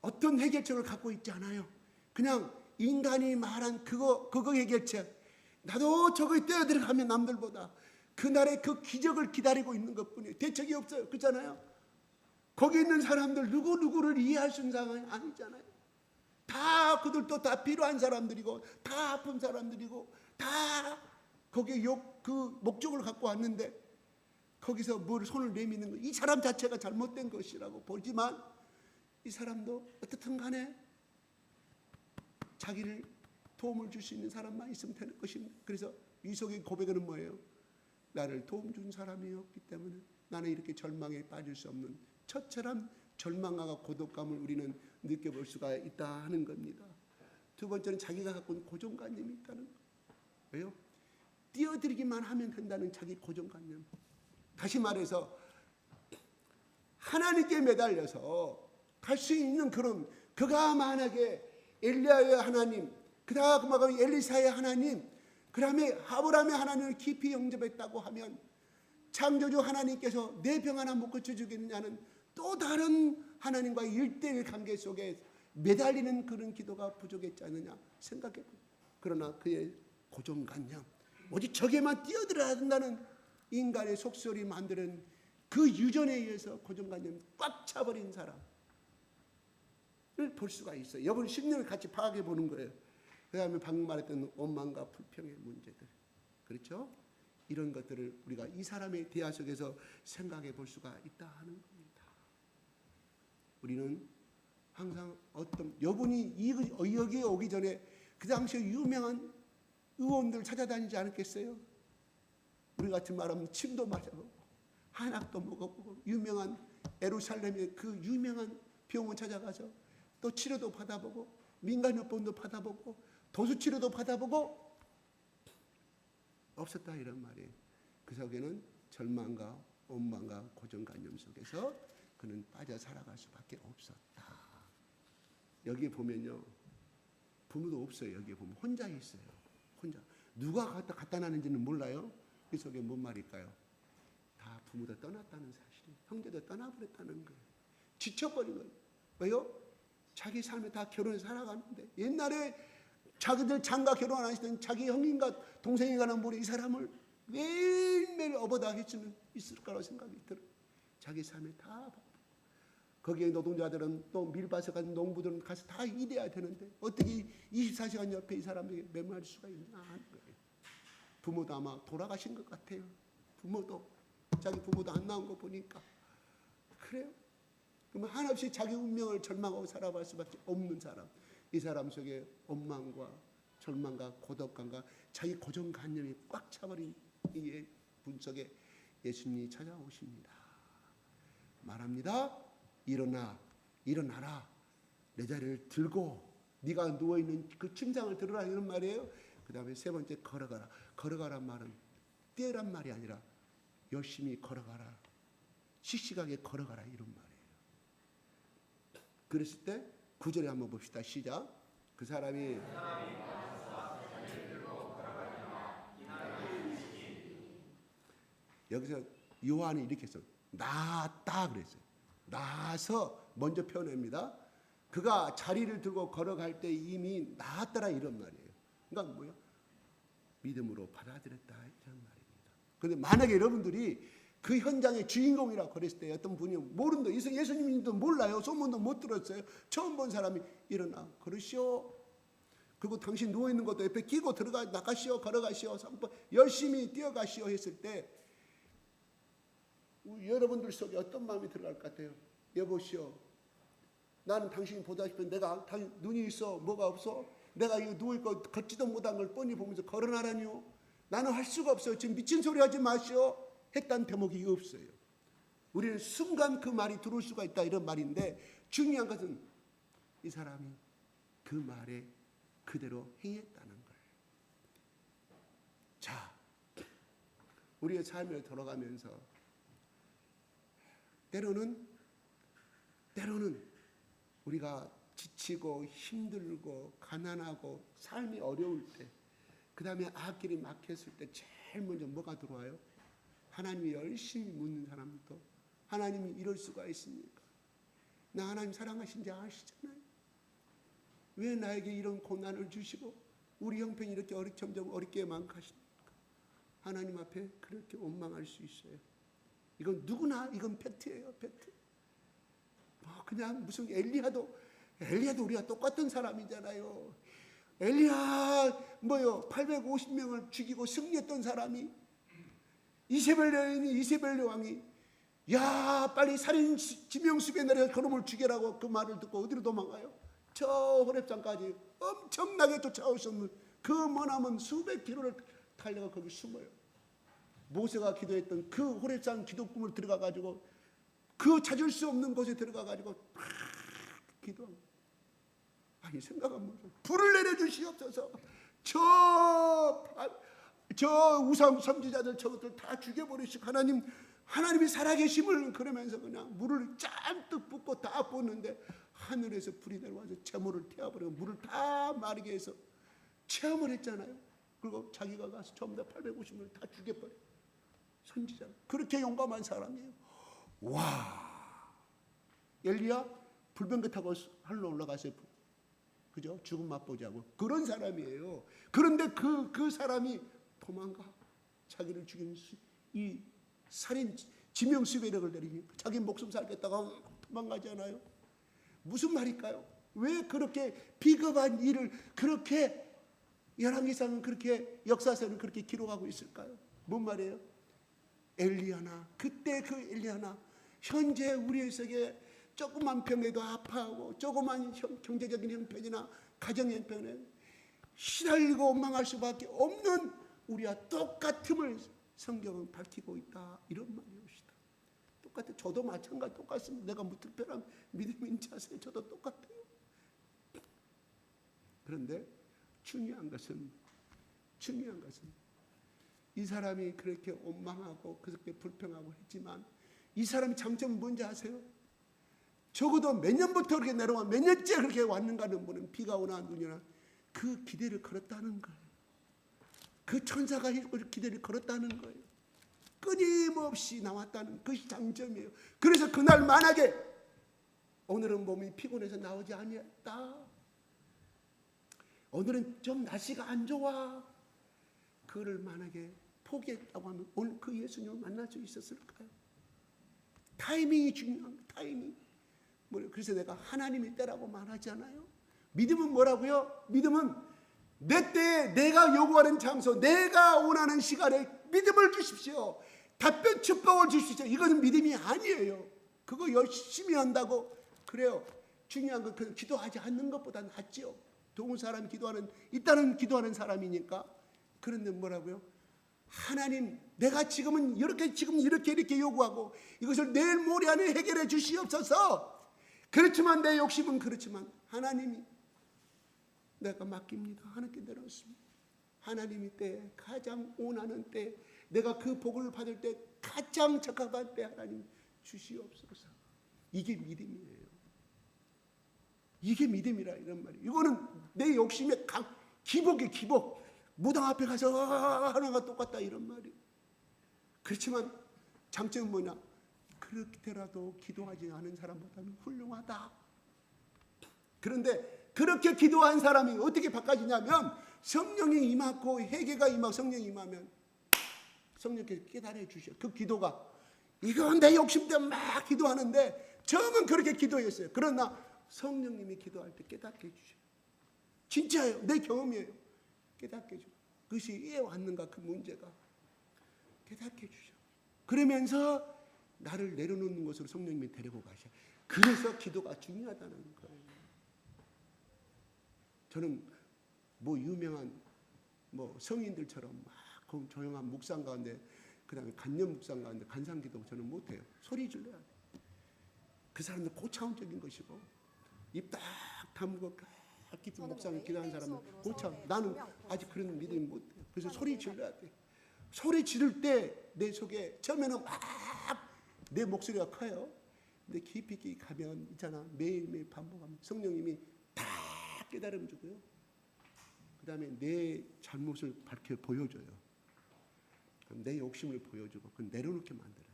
S2: 어떤 해결책을 갖고 있지 않아요. 그냥 인간이 말한 그거 해결책. 나도 저거에 뛰어들어가면 남들보다 그날의 그 기적을 기다리고 있는 것뿐이에요. 대책이 없어요. 그렇잖아요. 거기 있는 사람들 누구를 이해할 수 있는 상황이 아니잖아요. 다 그들도 다 필요한 사람들이고 다 아픈 사람들이고 다 거기에 그 목적을 갖고 왔는데 거기서 뭘 손을 내미는 거, 이 사람 자체가 잘못된 것이라고 보지만 이 사람도 어떻든 간에 자기를 도움을 줄 수 있는 사람만 있으면 되는 것입니다. 그래서 이속의 고백은 뭐예요? 나를 도움 준 사람이 없기 때문에 나는 이렇게 절망에 빠질 수 없는 처절한 절망과 고독감을 우리는 느껴볼 수가 있다 하는 겁니다. 두 번째는 자기가 갖고 있는 고정관념이 있다는 거. 왜요? 뛰어들기만 하면 된다는 자기 고정관념. 다시 말해서 하나님께 매달려서 갈 수 있는 그런, 그가 만약에 엘리야의 하나님, 그다음 엘리사의 하나님, 그 다음에 아브라함의 하나님을 깊이 영접했다고 하면 창조주 하나님께서 내 병 하나 못 고쳐주겠느냐는 또 다른 하나님과의 1대1 관계 속에 매달리는 그런 기도가 부족했지 않느냐 생각해보고, 그러나 그의 고정관념, 오직 저게만 뛰어들어야 된다는 인간의 속설이 만드는 그 유전에 의해서 고정관념이 꽉 차버린 사람을 볼 수가 있어요. 여러분 심리를 같이 파악해 보는 거예요. 그 다음에 방금 말했던 원망과 불평의 문제들, 그렇죠? 이런 것들을 우리가 이 사람의 대화 속에서 생각해 볼 수가 있다 하는 겁니다. 우리는 항상 어떤 여분이 여기에 오기 전에 그 당시에 유명한 의원들 찾아다니지 않았겠어요? 우리 같은 말하면 침도 맞아보고 한약도 먹어보고 유명한 예루살렘의 그 유명한 병원 찾아가서 또 치료도 받아보고 민간요법도 받아보고 도수치료도 받아보고 없었다 이런 말이에요. 그 속에는 절망과 원망과 고정관념 속에서 그는 빠져 살아갈 수밖에 없었다. 여기 보면요, 부모도 없어요. 여기 보면 혼자 있어요. 혼자. 누가 갖다 놨는지는 몰라요. 그 속에 뭔 말일까요? 다 부모도 떠났다는 사실이에요. 형제도 떠나버렸다는 거예요. 지쳐버린 거예요. 왜요? 자기 삶에 다 결혼해서 살아가는데 옛날에 자기들 장가 결혼 안 하시던 자기 형인가 동생인가는 모르 이 사람을 매일매일 업어다 할 수는 있을 거라고 생각이 들어요. 자기 삶에 다 거기에 노동자들은 또 밀밭에 가는 농부들은 가서 다 일해야 되는데 어떻게 24시간 옆에 이 사람에게 매몰할 수가 있나 하는 거예요. 부모도 아마 돌아가신 것 같아요. 자기 부모도 안 나온 거 보니까 그래요. 그러면 한없이 자기 운명을 절망하고 살아갈 수밖에 없는 사람, 이 사람 속에 원망과 절망과 고독감과 자기 고정관념이 꽉 차버린 이 분 속에 예수님이 찾아오십니다. 말합니다. 일어나라. 내 자리를 들고 네가 누워있는 그 침상을 들으라 이런 말이에요. 그 다음에 세 번째 걸어가라. 걸어가란 말은 뛰어란 말이 아니라 열심히 걸어가라. 씩씩하게 걸어가라 이런 말이에요. 그랬을 때 9절에 한번 봅시다. 시작. 그 사람이 여기서 요한이 이렇게 했어요. 나았다 그랬어요. 나서 먼저 표현합니다. 그가 자리를 들고 걸어갈 때 이미 나았더라 이런 말이에요. 그러니까 뭐야? 믿음으로 받아들였다 이런 말입니다. 그런데 만약에 여러분들이 그 현장의 주인공이라고 그랬을 때 어떤 분이 모른다. 예수님도 몰라요. 소문도 못 들었어요. 처음 본 사람이 일어나 걸으시오. 그리고 당신 누워있는 것도 옆에 끼고 나가시오. 걸어가시오. 열심히 뛰어가시오 했을 때 여러분들 속에 어떤 마음이 들어갈 것 같아요? 여보시오. 나는 당신이 보다시피 내가 눈이 있어 뭐가 없어? 내가 이거 누워있고 걷지도 못한 걸 뻔히 보면서 걸어나라니요. 나는 할 수가 없어요. 지금 미친 소리 하지 마시오. 했던 대목이 없어요. 우리는 순간 그 말이 들어올 수가 있다 이런 말인데 중요한 것은 이 사람이 그 말에 그대로 행했다는 거예요. 자, 우리의 삶을 돌아가면서 때로는 때로는 우리가 지치고 힘들고 가난하고 삶이 어려울 때, 그 다음에 앞길이 막혔을 때 제일 먼저 뭐가 들어와요? 하나님이 열심히 묻는 사람부터, 하나님이 이럴 수가 있습니까? 나 하나님 사랑하신지 아시잖아요. 왜 나에게 이런 고난을 주시고 우리 형편이 이렇게 점점 어렵게만 가십니까? 하나님 앞에 그렇게 원망할 수 있어요. 이건 누구나, 이건 팩트예요, 팩트. 그냥 무슨 엘리야도 우리가 똑같은 사람이잖아요. 엘리야 850명을 죽이고 승리했던 사람이, 이세벨 여인이, 이세벨 왕이 야 빨리 살인 지명수배 내려 그놈을 죽여라고 그 말을 듣고 어디로 도망가요? 저 호렙산까지 엄청나게 쫓아오셨는 그 머나먼 수백 킬로를 달려가 거기 숨어요. 모세가 기도했던 그 호렙산 기도꿈을 들어가 가지고 그 찾을 수 없는 곳에 들어가 가지고 기도합니다. 아니 생각하면 불을 내려주시옵소서. 저 우상 선지자들 저것들 다 죽여버리시고 하나님이 살아계심을, 그러면서 그냥 물을 잔뜩 붓고 다 붓는데 하늘에서 불이 내려와서 재물을 태워버리고 물을 다 마르게 해서 체험을 했잖아요. 그리고 자기가 가서 전부 다 850명을 다 죽여버려요. 선지자. 그렇게 용감한 사람이에요. 와, 엘리야 불병거 타고 하늘로 올라가서 그죠? 죽음 맛보자고 그런 사람이에요. 그런데 그 사람이 도망가. 자기를 죽인 이 살인 지명수배력을 내리니까 자기 목숨 살겠다가 도망가잖아요. 무슨 말일까요? 왜 그렇게 비겁한 일을 그렇게 열왕기상은 그렇게 역사서는 그렇게 기록하고 있을까요? 뭔 말이에요? 엘리야나, 그때 그 엘리야나 현재 우리 속에 조그만 병에도 아파하고 조그만 경제적인 형편이나 가정 형편에 시달리고 원망할 수밖에 없는 우리와 똑같음을 성경은 밝히고 있다, 이런 말이옵시다. 똑같아요. 저도 마찬가지 똑같습니다. 내가 뭐 특별한 믿음인지 아세요? 저도 똑같아요. 그런데 중요한 것은 이 사람이 그렇게 원망하고 그렇게 불평하고 했지만 이 사람의 장점은 뭔지 아세요? 적어도 몇 년부터 그렇게 내려와 몇 년째 그렇게 왔는가는 분은 비가 오나 눈이 오나 그 기대를 걸었다는 거예요. 그 천사가 기대를 걸었다는 거예요. 끊임없이 나왔다는 것이 장점이에요. 그래서 그날 만약에 오늘은 몸이 피곤해서 나오지 아니했다, 오늘은 좀 날씨가 안 좋아, 그를 만약에 포기했다고 하면 오늘 그 예수님을 만날 수 있었을까요? 타이밍이 중요한 타이밍. 그래서 내가 하나님의 때라고 말하잖아요. 믿음은 뭐라고요? 믿음은 내 때에 내가 요구하는 장소, 내가 원하는 시간에 믿음을 주십시오. 답변 축복을 주십시오. 이것은 믿음이 아니에요. 그거 열심히 한다고 그래요. 중요한 건 그 기도하지 않는 것보다 낫죠. 도운 사람이 일단은 기도하는 사람이니까. 그런데 뭐라고요? 하나님, 내가 지금 이렇게 요구하고 이것을 내일 모레 안에 해결해 주시옵소서. 그렇지만 내 욕심은 그렇지만 하나님이 내가 맡깁니다. 하나님께 내려놓습니다. 하나님이 때 가장 원하는 때, 내가 그 복을 받을 때 가장 적합한 때 하나님 주시옵소서. 이게 믿음이에요. 이게 믿음이라 이런 말이에요. 이거는 내 욕심의 기복이에요. 기복. 무당 앞에 가서 하나가 똑같다 이런 말이에요. 그렇지만 장점은 뭐냐? 그렇게라도 기도하지 않은 사람보다는 훌륭하다. 그런데 그렇게 기도한 사람이 어떻게 바꿔지냐면 성령이 임하고 회개가 임하고 성령이 임하면 성령께서 깨달아 주셔요. 그 기도가 이건 내 욕심 때문에 막 기도하는데 처음은 그렇게 기도했어요. 그러나 성령님이 기도할 때 깨닫게 해주셔요. 진짜예요. 내 경험이에요. 깨닫게 해줘요. 그것이 왜 왔는가 그 문제가 깨닫게 해주셔요. 그러면서 나를 내려놓는 곳으로 성령님이 데리고 가셔. 그래서 기도가 중요하다는 거예요. 저는 유명한 성인들처럼 막 조용한 묵상 가운데, 그다음에 간념 묵상 가운데 간상기도 저는 못해요. 소리 질러야 돼. 그 사람들 고차원적인 것이고 입 딱 다물고 깊은 묵상을 기도하는 사람은 고차원. 나는 아직 그런 믿음이 못해요. 그래서 소리 질러야 돼. 소리 지를 때 내 속에 처음에는 막 내 목소리가 커요. 근데 깊이 있게 가면 있잖아. 매일매일 반복하면 성령님이 다 깨달음 주고요. 그 다음에 내 잘못을 밝혀 보여줘요. 내 욕심을 보여주고 그걸 내려놓게 만들어요.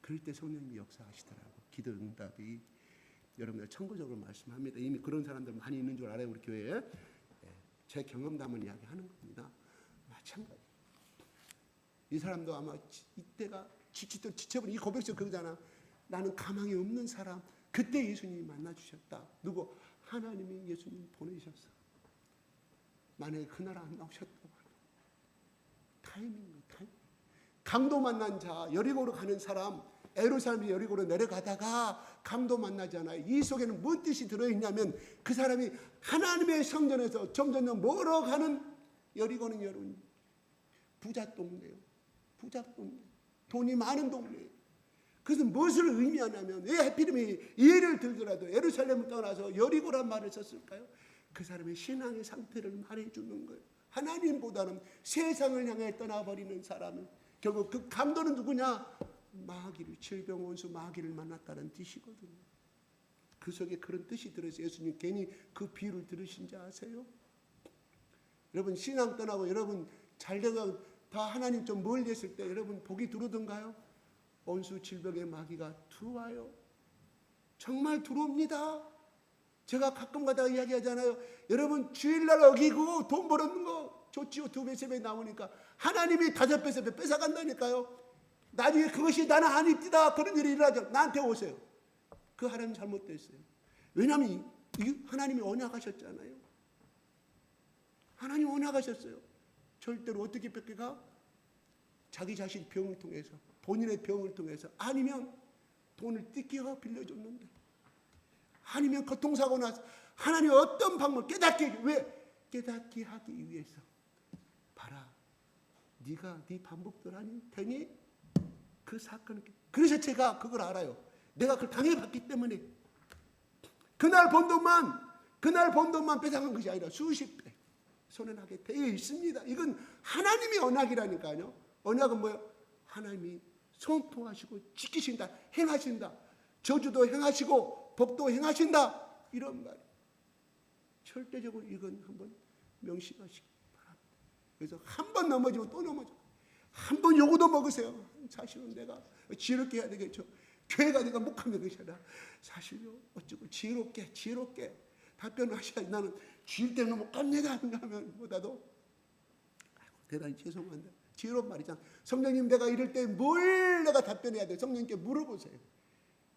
S2: 그럴 때 성령님이 역사하시더라고. 기도 응답이. 여러분들 참고적으로 말씀합니다. 이미 그런 사람들 많이 있는 줄 알아요. 우리 교회에. 제 경험담을 이야기하는 겁니다. 마찬가지. 이 사람도 아마 이때가 지쳐버린 이 고백서 그거잖아. 나는 가망이 없는 사람. 그때 예수님이 만나주셨다. 누구? 하나님이 예수님 보내셨어. 만약에 그날 안 나오셨다고 하면 타이밍이에요. 타이밍. 강도 만난 자, 여리고로 가는 사람, 에루살렘 여리고로 내려가다가 강도 만나잖아요. 이 속에는 무슨 뜻이 들어있냐면 그 사람이 하나님의 성전에서 점점 멀어가는 여리고는 여러분 부자 동네예요. 부자 동네. 돈이 많은 동네예요. 그래서 무엇을 의미하냐면 왜 하필이면 예를 들더라도 예루살렘을 떠나서 여리고란 말을 썼을까요? 그 사람의 신앙의 상태를 말해주는 거예요. 하나님보다는 세상을 향해 떠나버리는 사람은 결국 그 강도는 누구냐? 마귀를, 질병 원수 마귀를 만났다는 뜻이거든요. 그 속에 그런 뜻이 들어서 예수님 괜히 그 비유를 들으신지 아세요? 여러분 신앙 떠나고 여러분 잘되고 다 하나님 좀 멀리 했을 때 여러분 복이 들어오던가요? 원수 질병의 마귀가 들어와요. 정말 들어옵니다. 제가 가끔 가다가 이야기하잖아요. 여러분 주일날 어기고 돈 벌었는 거 좋지요. 2배, 3배 나오니까 하나님이 5배, 3배 뺏어간다니까요. 나중에 그것이 나는 아닙니다. 그런 일이 일어나죠. 나한테 오세요. 그 하나님 잘못됐어요. 왜냐하면 하나님이 언약하셨잖아요. 하나님 언약하셨어요. 절대로 어떻게 뺏겨가? 자기 자신 병을 통해서, 본인의 병을 통해서, 아니면 돈을 뜯겨 빌려줬는데, 아니면 교통사고 나서 하나님 어떤 방법 깨닫게, 왜? 깨닫게 하기 위해서. 봐라, 네가 네 반복들 아니 되니? 그 사건을. 그래서 제가 그걸 알아요. 내가 그걸 당해봤기 때문에. 그날 번 돈만 뺏어간 것이 아니라 수십 배 손해나게 되어 있습니다. 이건 하나님의 언약이라니까요. 언약은 뭐예요? 하나님이 선포하시고 지키신다, 행하신다. 저주도 행하시고 복도 행하신다. 이런 말. 절대적으로 이건 한번 명심하시기 바랍니다. 그래서 한 번 넘어지면 또 넘어져. 한 번 요구도 먹으세요. 사실은 내가 지혜롭게 해야 되겠죠. 교회가 내가 목하면 그것이라. 사실요. 어쩌고 지혜롭게 답변을 하셔야지. 나는 주일 때는 못 갑니다. 하면 보다도 아이고, 대단히 죄송한데 지혜로운 말이잖아. 성령님 내가 이럴 때 뭘 내가 답변해야 돼? 성령님께 물어보세요.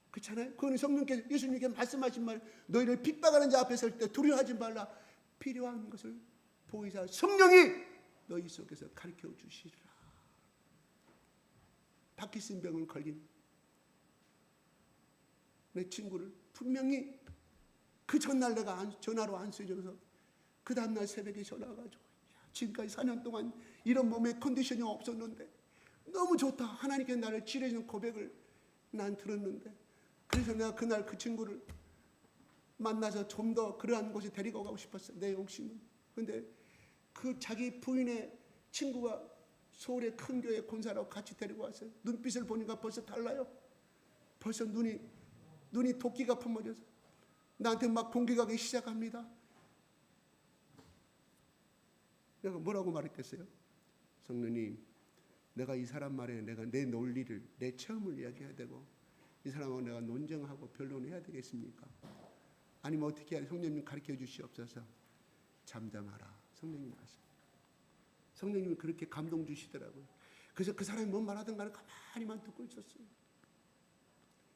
S2: 그렇잖아요. 그거는 성령께서 예수님께 말씀하신 말, 너희를 핍박하는 자 앞에 설 때 두려워하지 말라. 필요한 것을 보이사 성령이 너희 속에서 가르쳐 주시리라. 파킨슨병을 걸린 내 친구를 분명히 그 전날 내가 전화로 안수해줘서 그 다음날 새벽에 전화가지고 지금까지 4년 동안 이런 몸의 컨디션이 없었는데 너무 좋다. 하나님께 나를 치료해주는 고백을 난 들었는데, 그래서 내가 그날 그 친구를 만나서 좀 더 그러한 곳에 데리고 가고 싶었어요. 내 욕심은. 근데 그 자기 부인의 친구가 서울의 큰 교회 권사라고 같이 데리고 왔어요. 눈빛을 보니까 벌써 달라요. 벌써 눈이 도끼가 품어져서 나한테 막 공격하기 시작합니다. 내가 뭐라고 말했겠어요? 성령님, 내가 이 사람 말에 내가 내 논리를, 내 체험을 이야기해야 되고 이 사람하고 내가 논쟁하고 변론해야 되겠습니까? 아니면 어떻게 해야 성령님 가르쳐 주시옵소서. 잠잠하라. 성령님 말씀. 성령님이 그렇게 감동 주시더라고요. 그래서 그 사람이 뭔 말하든 간에 가만히만 듣고 있었어요.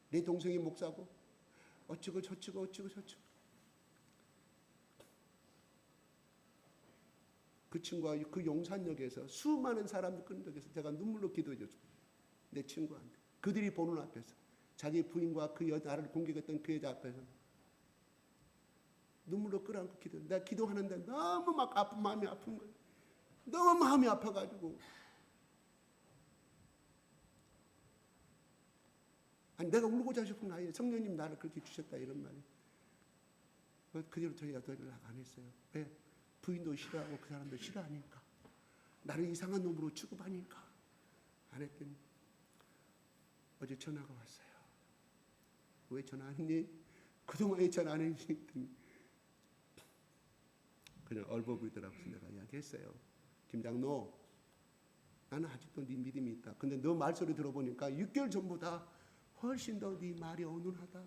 S2: 내 동생이 목사고 어쩌고 저쩌고 그 친구가 그 용산역에서 수많은 사람들 끈적여서 제가 눈물로 기도해 줬어요. 내 친구한테. 그들이 보는 앞에서 자기 부인과 그 여자를 공격했던 그 여자 앞에서 눈물로 끌어안고 기도해. 내가 기도하는데 너무 막 마음이 아픈 거예요. 너무 마음이 아파가지고. 아니 내가 울고자 싶은 아이예요. 성령님 나를 그렇게 주셨다 이런 말이. 그 뒤로 저희가 더 연락 안 했어요. 왜? 부인도 싫어하고 그 사람도 싫어하니까. 나를 이상한 놈으로 취급하니까. 안 했더니 어제 전화가 왔어요. 왜 전화 안 했니? 그동안 왜 전화 안 했니? 그냥 얼버무리더라고. 내가 이야기했어요. 김장로, 나는 아직도 네 믿음이 있다. 근데 너 말소리 들어보니까 6개월 전보다 훨씬 더 네 말이 어눌하다.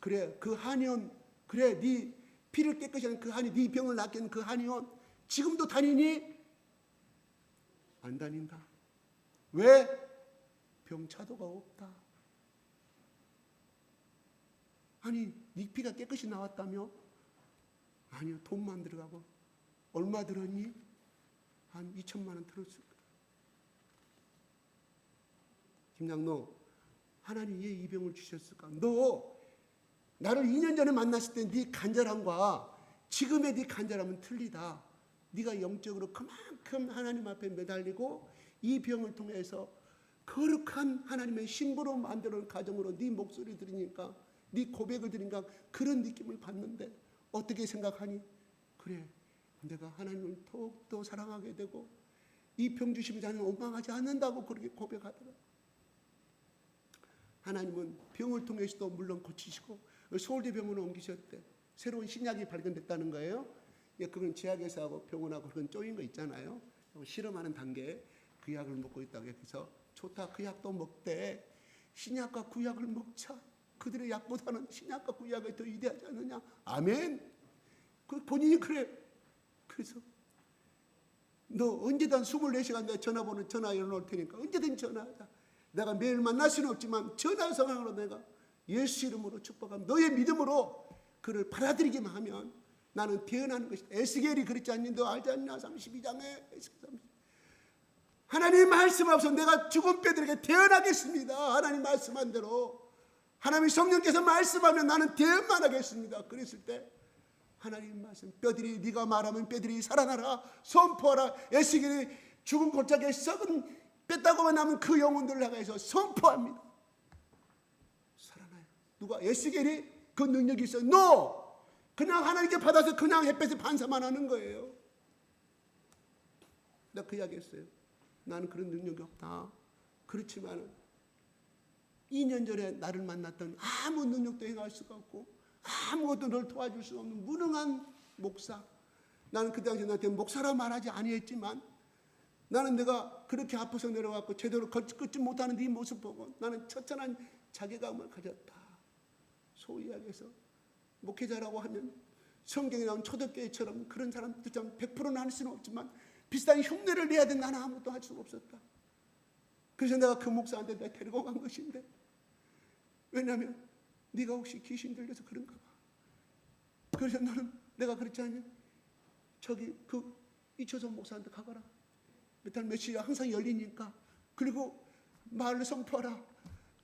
S2: 그래, 그 한의원, 그래, 네 피를 깨끗이 하는 그 한의, 네 병을 낫게 하는 그 한의원 지금도 다니니? 안 다닌다. 왜? 병차도가 없다. 아니, 네 피가 깨끗이 나왔다며? 아니요, 돈만 들어가고. 얼마 들었니? 한 2천만 원 들었을 거다. 김장로, 하나님 왜 이 병을 주셨을까? 너 나를 2년 전에 만났을 때 네 간절함과 지금의 네 간절함은 틀리다. 네가 영적으로 그만큼 하나님 앞에 매달리고 이 병을 통해서 거룩한 하나님의 신부로 만드는 가정으로 네 목소리 들으니까, 네 고백을 들으니까 그런 느낌을 받는데 어떻게 생각하니? 그래, 내가 하나님을 더욱더 사랑하게 되고 이 병 주시면 나는 원망하지 않는다고 그렇게 고백하더라. 하나님은 병을 통해서도 물론 고치시고 서울대병원을 옮기셨대. 새로운 신약이 발견됐다는 거예요. 그건 제약회사 하고 병원하고 그런 쪼인 거 있잖아요. 실험하는 단계에 그 약을 먹고 있다고 해서 좋다, 그 약도 먹되 신약과 구약을 먹자. 그들의 약보다는 신약과 구약이 더 위대하지 않느냐. 아멘. 그 본인이 그래. 그래서 너 언제든 24시간 내가 전화번호 전화 열어놓을 테니까 언제든 전화하자. 내가 매일 만날 수는 없지만 전화 상황으로 내가 예수 이름으로 축복하면 너의 믿음으로 그를 받아들이기만 하면 나는 태어나는 것이다. 에스겔이 그랬지 않니? 너 알지 않냐? 32장에 에스겔 30. 하나님 말씀 앞서 내가 죽은 뼈들에게 태어나겠습니다. 하나님 말씀한 대로 하나님 성령께서 말씀하면 나는 태어나겠습니다. 그랬을 때 하나님 말씀, 뼈들이 네가 말하면 뼈들이 살아나라, 선포하라. 에스겔이 죽은 골짜기에 썩은 뺐다고만 남은 그 영혼들을 향해서 선포합니다. 살아나요. 누가? 에스겔이 그 능력이 있어요? No! 그냥 하나님께 받아서 그냥 햇볕에 반사만 하는 거예요. 내가 그 이야기 했어요. 나는 그런 능력이 없다. 그렇지만 2년 전에 나를 만났던 아무 능력도 행할 수가 없고 아무것도 널 도와줄 수 없는 무능한 목사. 나는 그 당시에 나한테 목사라 말하지 아니했지만 나는 내가 그렇게 아파서 내려왔고 제대로 걷지 못하는 네 모습 보고 나는 처참한 자괴감을 가졌다. 소위 이야기해서 목회자라고 하면 성경에 나온 초대교회처럼 그런 사람들처럼 100%는 할 수는 없지만 비슷한 흉내를 내야 되는 나는 아무것도 할 수가 없었다. 그래서 내가 그 목사한테 내가 데리고 간 것인데, 왜냐하면 네가 혹시 귀신 들려서 그런가 봐. 그래서 너는 내가 그랬지 않니? 저기 그 이초선 목사한테 가거라. 몇달 며칠이 항상 열리니까. 그리고 마을로 선포하라.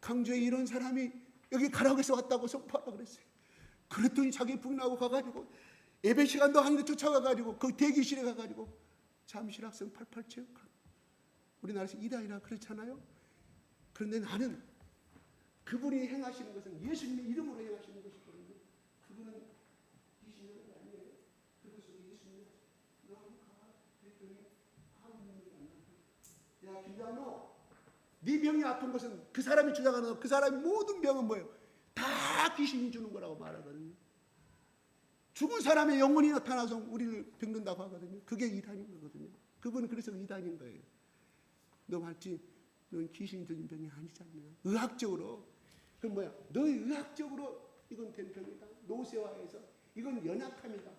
S2: 강주에 이런 사람이 여기 가라고 해서 왔다고 선포하라 그랬어요. 그랬더니 자기 부인하고 가가지고 예배 시간도 하는데 쫓아가가지고 그 대기실에 가가지고 잠실학생 88체육관, 우리나라에서 이단이라 그렇잖아요. 그런데 나는 그분이 행하시는 것은 예수님의 이름으로 행하시는 것이거든요. 그분은 귀신이 아니에요. 그분 속에 예수님이 너 한번 가봐. 그랬더니 아무 능력이 안 나와. 야 김장로, 네 병이 아픈 것은 그 사람이 주장하는 그 사람의 모든 병은 뭐예요? 다 귀신이 주는 거라고 말하거든요. 죽은 사람의 영혼이 나타나서 우리를 병든다고 하거든요. 그게 이단인 거거든요. 그분은 그래서 이단인 거예요. 너 말지, 넌 귀신이 들린 병이 아니잖아. 의학적으로. 그럼 뭐야? 너의 의학적으로 이건 된 병이다. 노쇠화해서 이건 연약함이다.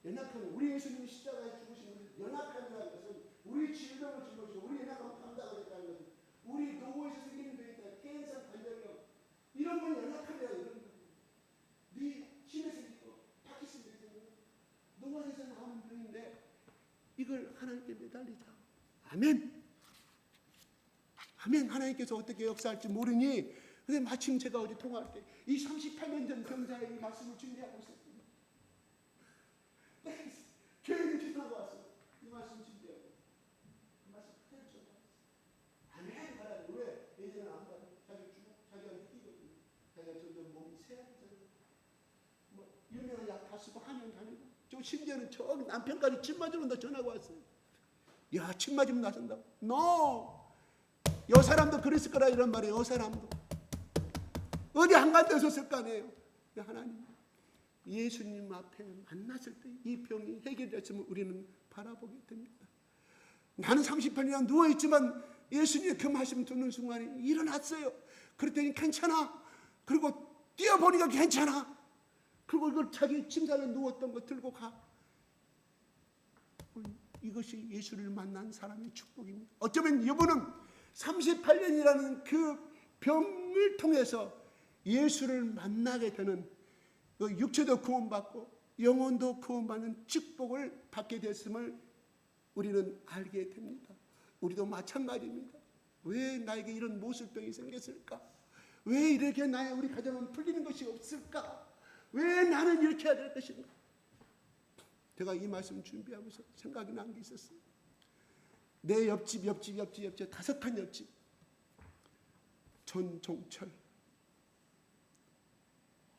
S2: 연약함. 우리 예수님이 십자가에 죽으신 것은 연약함이라는 것은 우리 질병을 준 것이고 우리 연약함을 감당하겠다는 것은 우리 노후에서 생기는 병이다. 캔서, 관절염 이런 건 연약함이라 이런 거예요. 네 치매 생기고 파키슨 생기고 노화에서 나오는 병인데 이걸 하나님께 매달리자. 아멘. 아멘. 하나님께서 어떻게 역사할지 모르니. 근데 마침 제가 어제 통화할 때 이 38년 전 병자의 이 말씀을 준비하고 있었거든요. 교회를 지나고 왔어. 이 말씀 준비하고. 그 말씀 그대로 전하고 있어. 아멘. 하라고. 왜? 예전에 안 봐요. 자기가 느끼거든요. 자기가 점점 몸이 쇠약해져요. 뭐 유명한 약 다 쓰고 한의원 다니고. 저 심지어는 저 남편까지 침 맞으러 온다 전화가 왔어요. 야, 침 맞으면 나선다고. No. 여 사람도 그랬을 거라 이런 말이에요. 여 사람도. 어디 한가운데 섰을 거 아니에요. 하나님, 예수님 앞에 만났을 때 이 병이 해결됐으면 우리는 바라보게 됩니다. 나는 38년 누워있지만 예수님의 그 말씀 듣는 순간에 일어났어요. 그랬더니 괜찮아. 그리고 뛰어보니까 괜찮아. 그리고 이걸 자기 침상에 누웠던 거 들고 가. 이것이 예수를 만난 사람의 축복입니다. 어쩌면 이분은 38년이라는 그 병을 통해서 예수를 만나게 되는 그 육체도 구원받고 영혼도 구원받는 축복을 받게 됐음을 우리는 알게 됩니다. 우리도 마찬가지입니다. 왜 나에게 이런 모술병이 생겼을까? 왜 이렇게 우리 가정은 풀리는 것이 없을까? 왜 나는 이렇게 해야 될 것인가? 제가 이 말씀 준비하면서 생각이 난 게 있었어요. 내 옆집 5칸 옆집 전종철.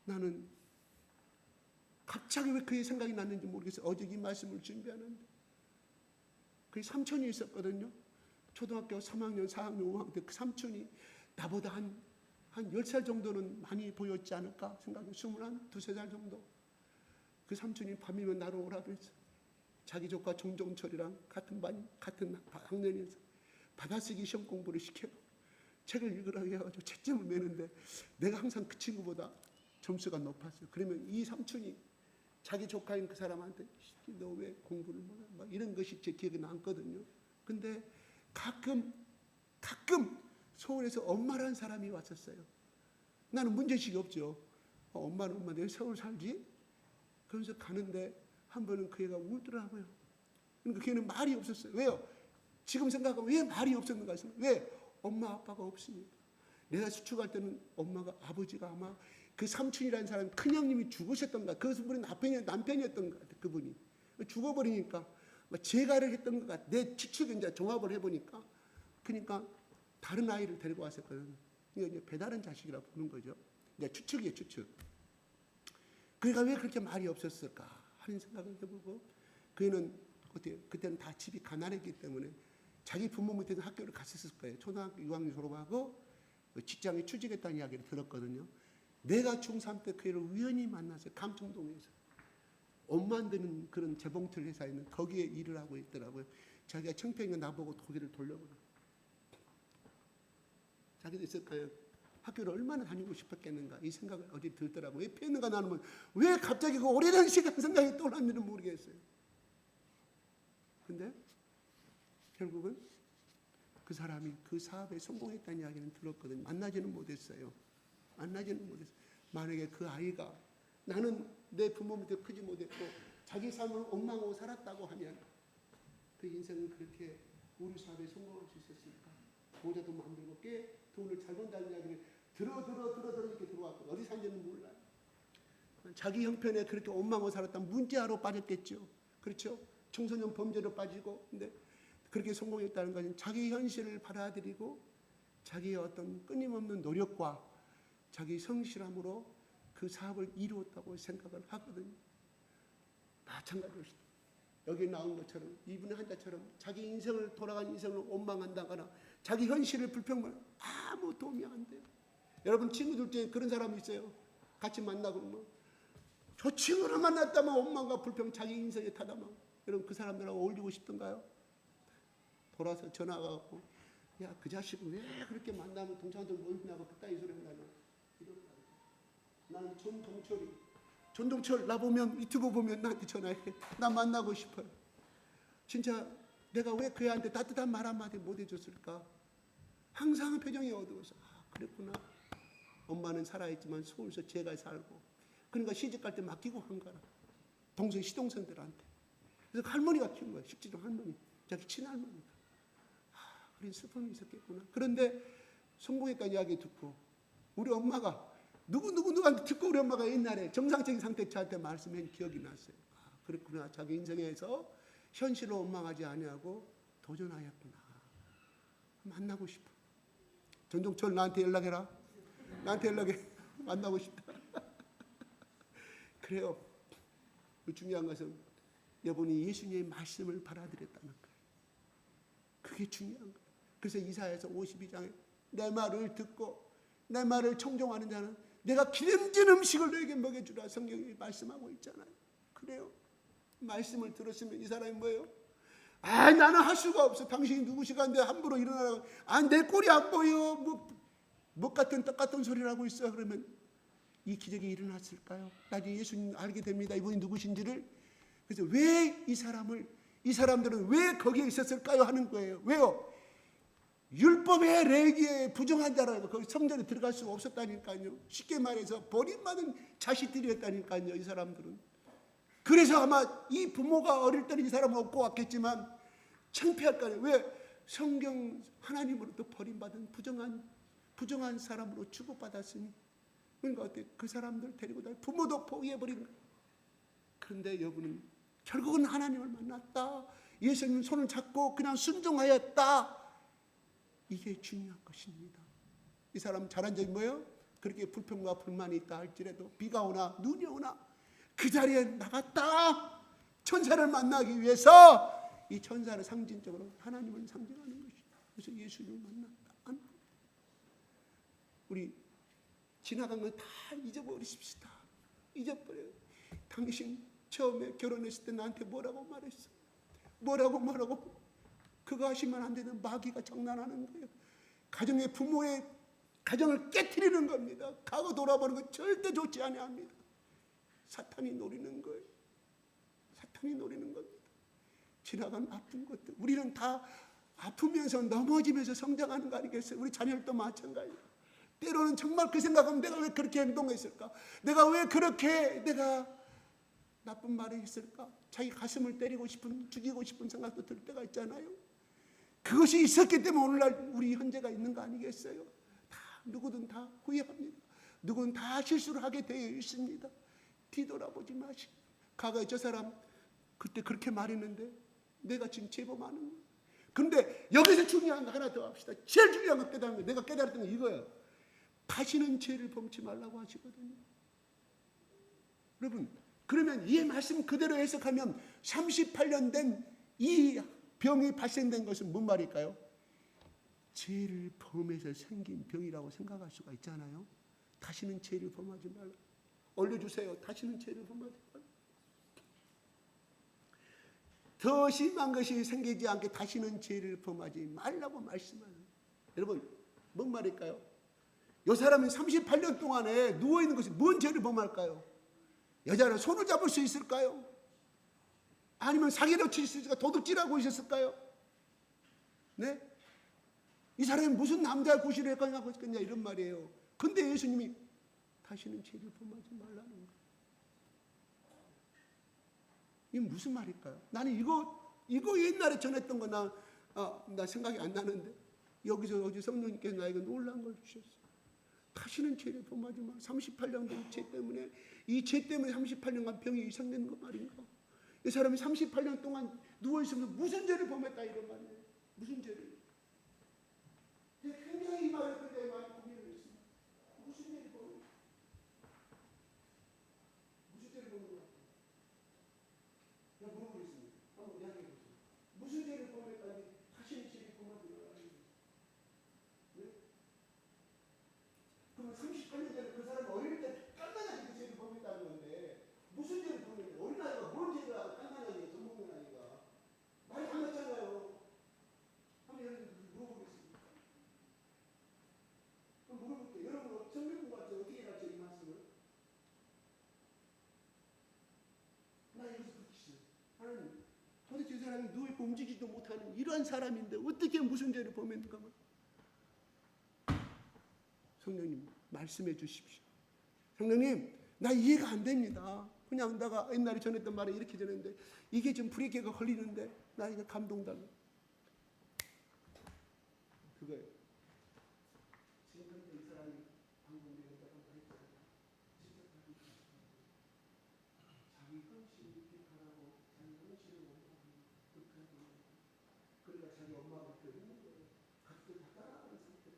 S2: 나는 갑자기 왜 그의 생각이 났는지 모르겠어요. 어제 이 말씀을 준비하는데 그의 삼촌이 있었거든요. 초등학교 3학년, 4학년, 5학년 때 그 삼촌이 나보다 한 10살 정도는 많이 보였지 않을까 생각해요. 22살 정도. 그 삼촌이 밤이면 나로 오라 그랬어. 자기 조카 정종철이랑 같은 학년에서 받아쓰기 시험 공부를 시켜요. 책을 읽으라고 해가지고 채점을 매는데 내가 항상 그 친구보다 점수가 높았어요. 그러면 이 삼촌이 자기 조카인 그 사람한테 너 왜 공부를 못해? 막 이런 것이 제 기억에 남거든요. 근데 가끔 서울에서 엄마라는 사람이 왔었어요. 나는 문제식이 없죠. 엄마는 엄마 내가 서울 살지? 그러면서 가는데 한 번은 그 애가 울더라고요. 그러니까 걔는 말이 없었어요. 왜요? 지금 생각하면 왜 말이 없었는가 싶어요. 왜? 엄마 아빠가 없으니까. 내가 수축할 때는 아버지가 아마 그 삼촌이라는 사람 큰형님이 죽으셨던가. 그분이 남편이었던 것 같아. 그분이 죽어버리니까 재가를 했던 것 같아. 내 추측을 이제 종합을 해보니까 그러니까 다른 아이를 데리고 왔었거든요. 이제 배다른 자식이라고 부르는 거죠. 이제 추측이에요, 추측. 그러니까 왜 그렇게 말이 없었을까 하는 생각을 해보고 그는 그때는 다 집이 가난했기 때문에 자기 부모 밑에서 학교를 갔었을 거예요. 초등학교 6학년 졸업하고 직장에 취직했다는 이야기를 들었거든요. 내가 중3 때 그 애를 우연히 만났어요. 감청동에서. 옷 만드는 그런 재봉틀 회사에 있는 거기에 일을 하고 있더라고요. 자기가 창피하니까 나보고 거기를 돌려보라. 자기도 있을까요? 학교를 얼마나 다니고 싶었겠는가 이 생각을 어디 들더라고요. 왜 피했는가 나는 왜 갑자기 그 오래된 시간 생각이 떠났는지는 모르겠어요. 근데 결국은 그 사람이 그 사업에 성공했다는 이야기는 들었거든요. 만나지는 못했어요. 만약에 그 아이가 나는 내 부모 밑에 크지 못했고 자기 삶을 원망하고 살았다고 하면 그 인생은 그렇게 우리 사업에 성공할 수 있었을까? 모자도 만들고 꽤 돈을 잘 번다는 이야기를 들어 이렇게 들어왔거든요. 어디 산지는 몰라요. 자기 형편에 그렇게 원망하고 살았다면 문제아로 빠졌겠죠. 그렇죠? 청소년 범죄로 빠지고 근데 그렇게 성공했다는 것은 자기 현실을 받아들이고 자기의 어떤 끊임없는 노력과 자기 성실함으로 그 사업을 이루었다고 생각을 하거든요. 마찬가지로 여기 나온 것처럼 이분의 한자처럼 자기 인생을 돌아간 인생을 원망한다거나 자기 현실을 불평만 아무 도움이 안 돼요. 여러분 친구들 중에 그런 사람이 있어요. 같이 만나고 그러면 저 친구를 만났다면 원망과 불평 자기 인생에 타다만 여러분 그 사람들하고 어울리고 싶던가요? 돌아서 전화가 왔고 야 그 자식은 왜 그렇게 만나면 동창들 모임나고 그따위 소리 나냐 이런다. 나는 전동철 나 보면 유튜브 보면 나한테 전화해. 나 만나고 싶어요. 진짜 내가 왜 그 애한테 따뜻한 말 한마디 못 해줬을까? 항상 표정이 어두워서 그랬구나. 엄마는 살아있지만 서울서 제가 살고 그러니까 시집갈 때 맡기고 한 거라. 시동생들한테. 그래서 할머니가 키운 거야. 식지종 할머니. 자기 친할머니가. 그런 슬픔이 있었겠구나. 그런데 성공했다 이야기 듣고 우리 엄마가 누구한테 듣고 우리 엄마가 옛날에 정상적인 상태 저한테 말씀한 기억이 났어요. 그랬구나. 자기 인생에서 현실을 원망하지 아니하고 도전하였구나. 만나고 싶어. 전종철 나한테 연락해라. 나한테 연락해. 만나고 싶다. 그래요. 중요한 것은 여러분이 예수님의 말씀을 받아들였다는 거예요. 그게 중요한 거예요. 그래서 이사야서 52장에 내 말을 듣고 내 말을 청종하는 자는 내가 기름진 음식을 너에게 먹여주라 성경이 말씀하고 있잖아요. 그래요. 말씀을 들었으면 이 사람이 뭐예요? 아, 나는 할 수가 없어. 당신이 누구시간데 함부로 일어나라고. 아, 내 꼴이 안 보여. 뭐 같은 떡 같은 소리를 하고 있어. 그러면 이 기적이 일어났을까요? 나중에 예수님 알게 됩니다. 이분이 누구신지를. 그래서 왜 이 사람들은 왜 거기에 있었을까요? 하는 거예요. 왜요? 율법의 레기에 부정한 자라고 거기 성전에 들어갈 수가 없었다니까요. 쉽게 말해서 버림받은 자식들이었다니까요. 이 사람들은. 그래서 아마 이 부모가 어릴 때는 이 사람을 업고 왔겠지만 창피할 거 아니에요. 왜? 성경 하나님으로부터 버림받은 부정한 사람으로 취급받았으니. 그러니까 어때? 그 사람들 데리고 다니 부모도 포기해버린 거예요. 그런데 여러분은 결국은 하나님을 만났다. 예수님 손을 잡고 그냥 순종하였다. 이게 중요한 것입니다. 이 사람 잘한 점이 뭐예요? 그렇게 불평과 불만이 있다 할지라도 비가 오나 눈이 오나 그 자리에 나갔다. 천사를 만나기 위해서 이 천사를 상징적으로 하나님을 상징하는 것이죠. 그래서 예수님을 만났다. 우리 지나간 건 다 잊어버리십시다. 잊어버려요. 당신 처음에 결혼했을 때 나한테 뭐라고 말했어? 뭐라고? 그거 하시면 안 되는 마귀가 장난하는 거예요. 가정의 부모의 가정을 깨트리는 겁니다. 과거 돌아보는 건 절대 좋지 아니합니다. 사탄이 노리는 거예요. 사탄이 노리는 겁니다. 지나간 아픈 것들. 우리는 다 아프면서 넘어지면서 성장하는 거 아니겠어요? 우리 자녀들도 마찬가지예요. 때로는 정말 그 생각하면 내가 왜 그렇게 행동했을까? 내가 왜 그렇게 나쁜 말을 했을까? 자기 가슴을 때리고 싶은, 죽이고 싶은 생각도 들 때가 있잖아요. 그것이 있었기 때문에 오늘날 우리 현재가 있는 거 아니겠어요? 누구든 다 후회합니다. 누구든 다 실수를 하게 되어 있습니다. 뒤돌아보지 마시고. 과거에 저 사람 그때 그렇게 말했는데 내가 지금 제보하는 거예요. 그런데 여기서 중요한 거 하나 더 합시다. 제일 중요한 거 깨달은 거, 내가 깨달았던 거 이거예요. 다시는 죄를 범치 말라고 하시거든요. 여러분, 그러면 이 말씀 그대로 해석하면 38년 된 이 병이 발생된 것은 뭔 말일까요? 죄를 범해서 생긴 병이라고 생각할 수가 있잖아요. 다시는 죄를 범하지 말라. 올려주세요. 다시는 죄를 범하지 말라. 더 심한 것이 생기지 않게 다시는 죄를 범하지 말라고 말씀하는. 여러분, 뭔 말일까요? 이 사람이 38년 동안에 누워있는 것이 뭔 죄를 범할까요? 여자를 손을 잡을 수 있을까요? 아니면 사기를 칠 수 있을까? 도둑질하고 있었을까요? 네? 이 사람이 무슨 남자의 구실을 했겠냐 이런 말이에요. 근데 예수님이 다시는 죄를 범하지 말라는 거예요. 이게 무슨 말일까요? 나는 이거 옛날에 전했던 거 나 생각이 안 나는데 여기서 어제 성령님께서 나에게 놀라운 걸 주셨어요. 다시는 죄를 범하지 마. 38년 된 죄 때문에 이 죄 때문에 38년간 병이 이상되는 거 말인가? 이 사람이 38년 동안 누워있으면 무슨 죄를 범했다 이런 말이에요. 무슨 죄를? 굉장히 이 말을 그때 많이 고민을 했습니다. 무슨 죄를 범했다? 무슨 죄를 범한 것 같아요? 제가 물어보겠습니다. 한번 이야기해 보세요. 무슨 죄를 범했다니 다시는 죄를 범하지 말라는 거예요. 네? 그러면 38년 전에 그 사람은 어릴 때 깐난하게 그 죄를 범했다는 건데 무슨 죄를 범했냐? 어린아이가 뭔 죄를 하고 깐난하게 젖먹는 아이가 말이 안 맞잖아요. 한번 여러분 물어보겠습니다. 그럼 물어볼게요. 여러분 성경 공부할 때 어떻게 가르쳐 이 말씀을? 나 여기서 그렇게 있어요. 하나님 도대체 이 사람이 누워있고 움직이지도 못하는 이러한 사람인데 어떻게 무슨 죄를 범했는가? 성령님 말씀해 주십시오. 성령님 나 이해가 안 됩니다. 그냥 내가 옛날에 전했던 말을 이렇게 전했는데 이게 좀 불의계가 걸리는데 나 이거 감동달라. 그거예요. 지금부터 이 사람이 방금 얘기했다고 했잖아요. 자기 헌신을 기억하라고 자기 헌신을 원하는 그러니까 자기 엄마가 그렇게 했는 거예요. 가족들 다 따라가는 상태.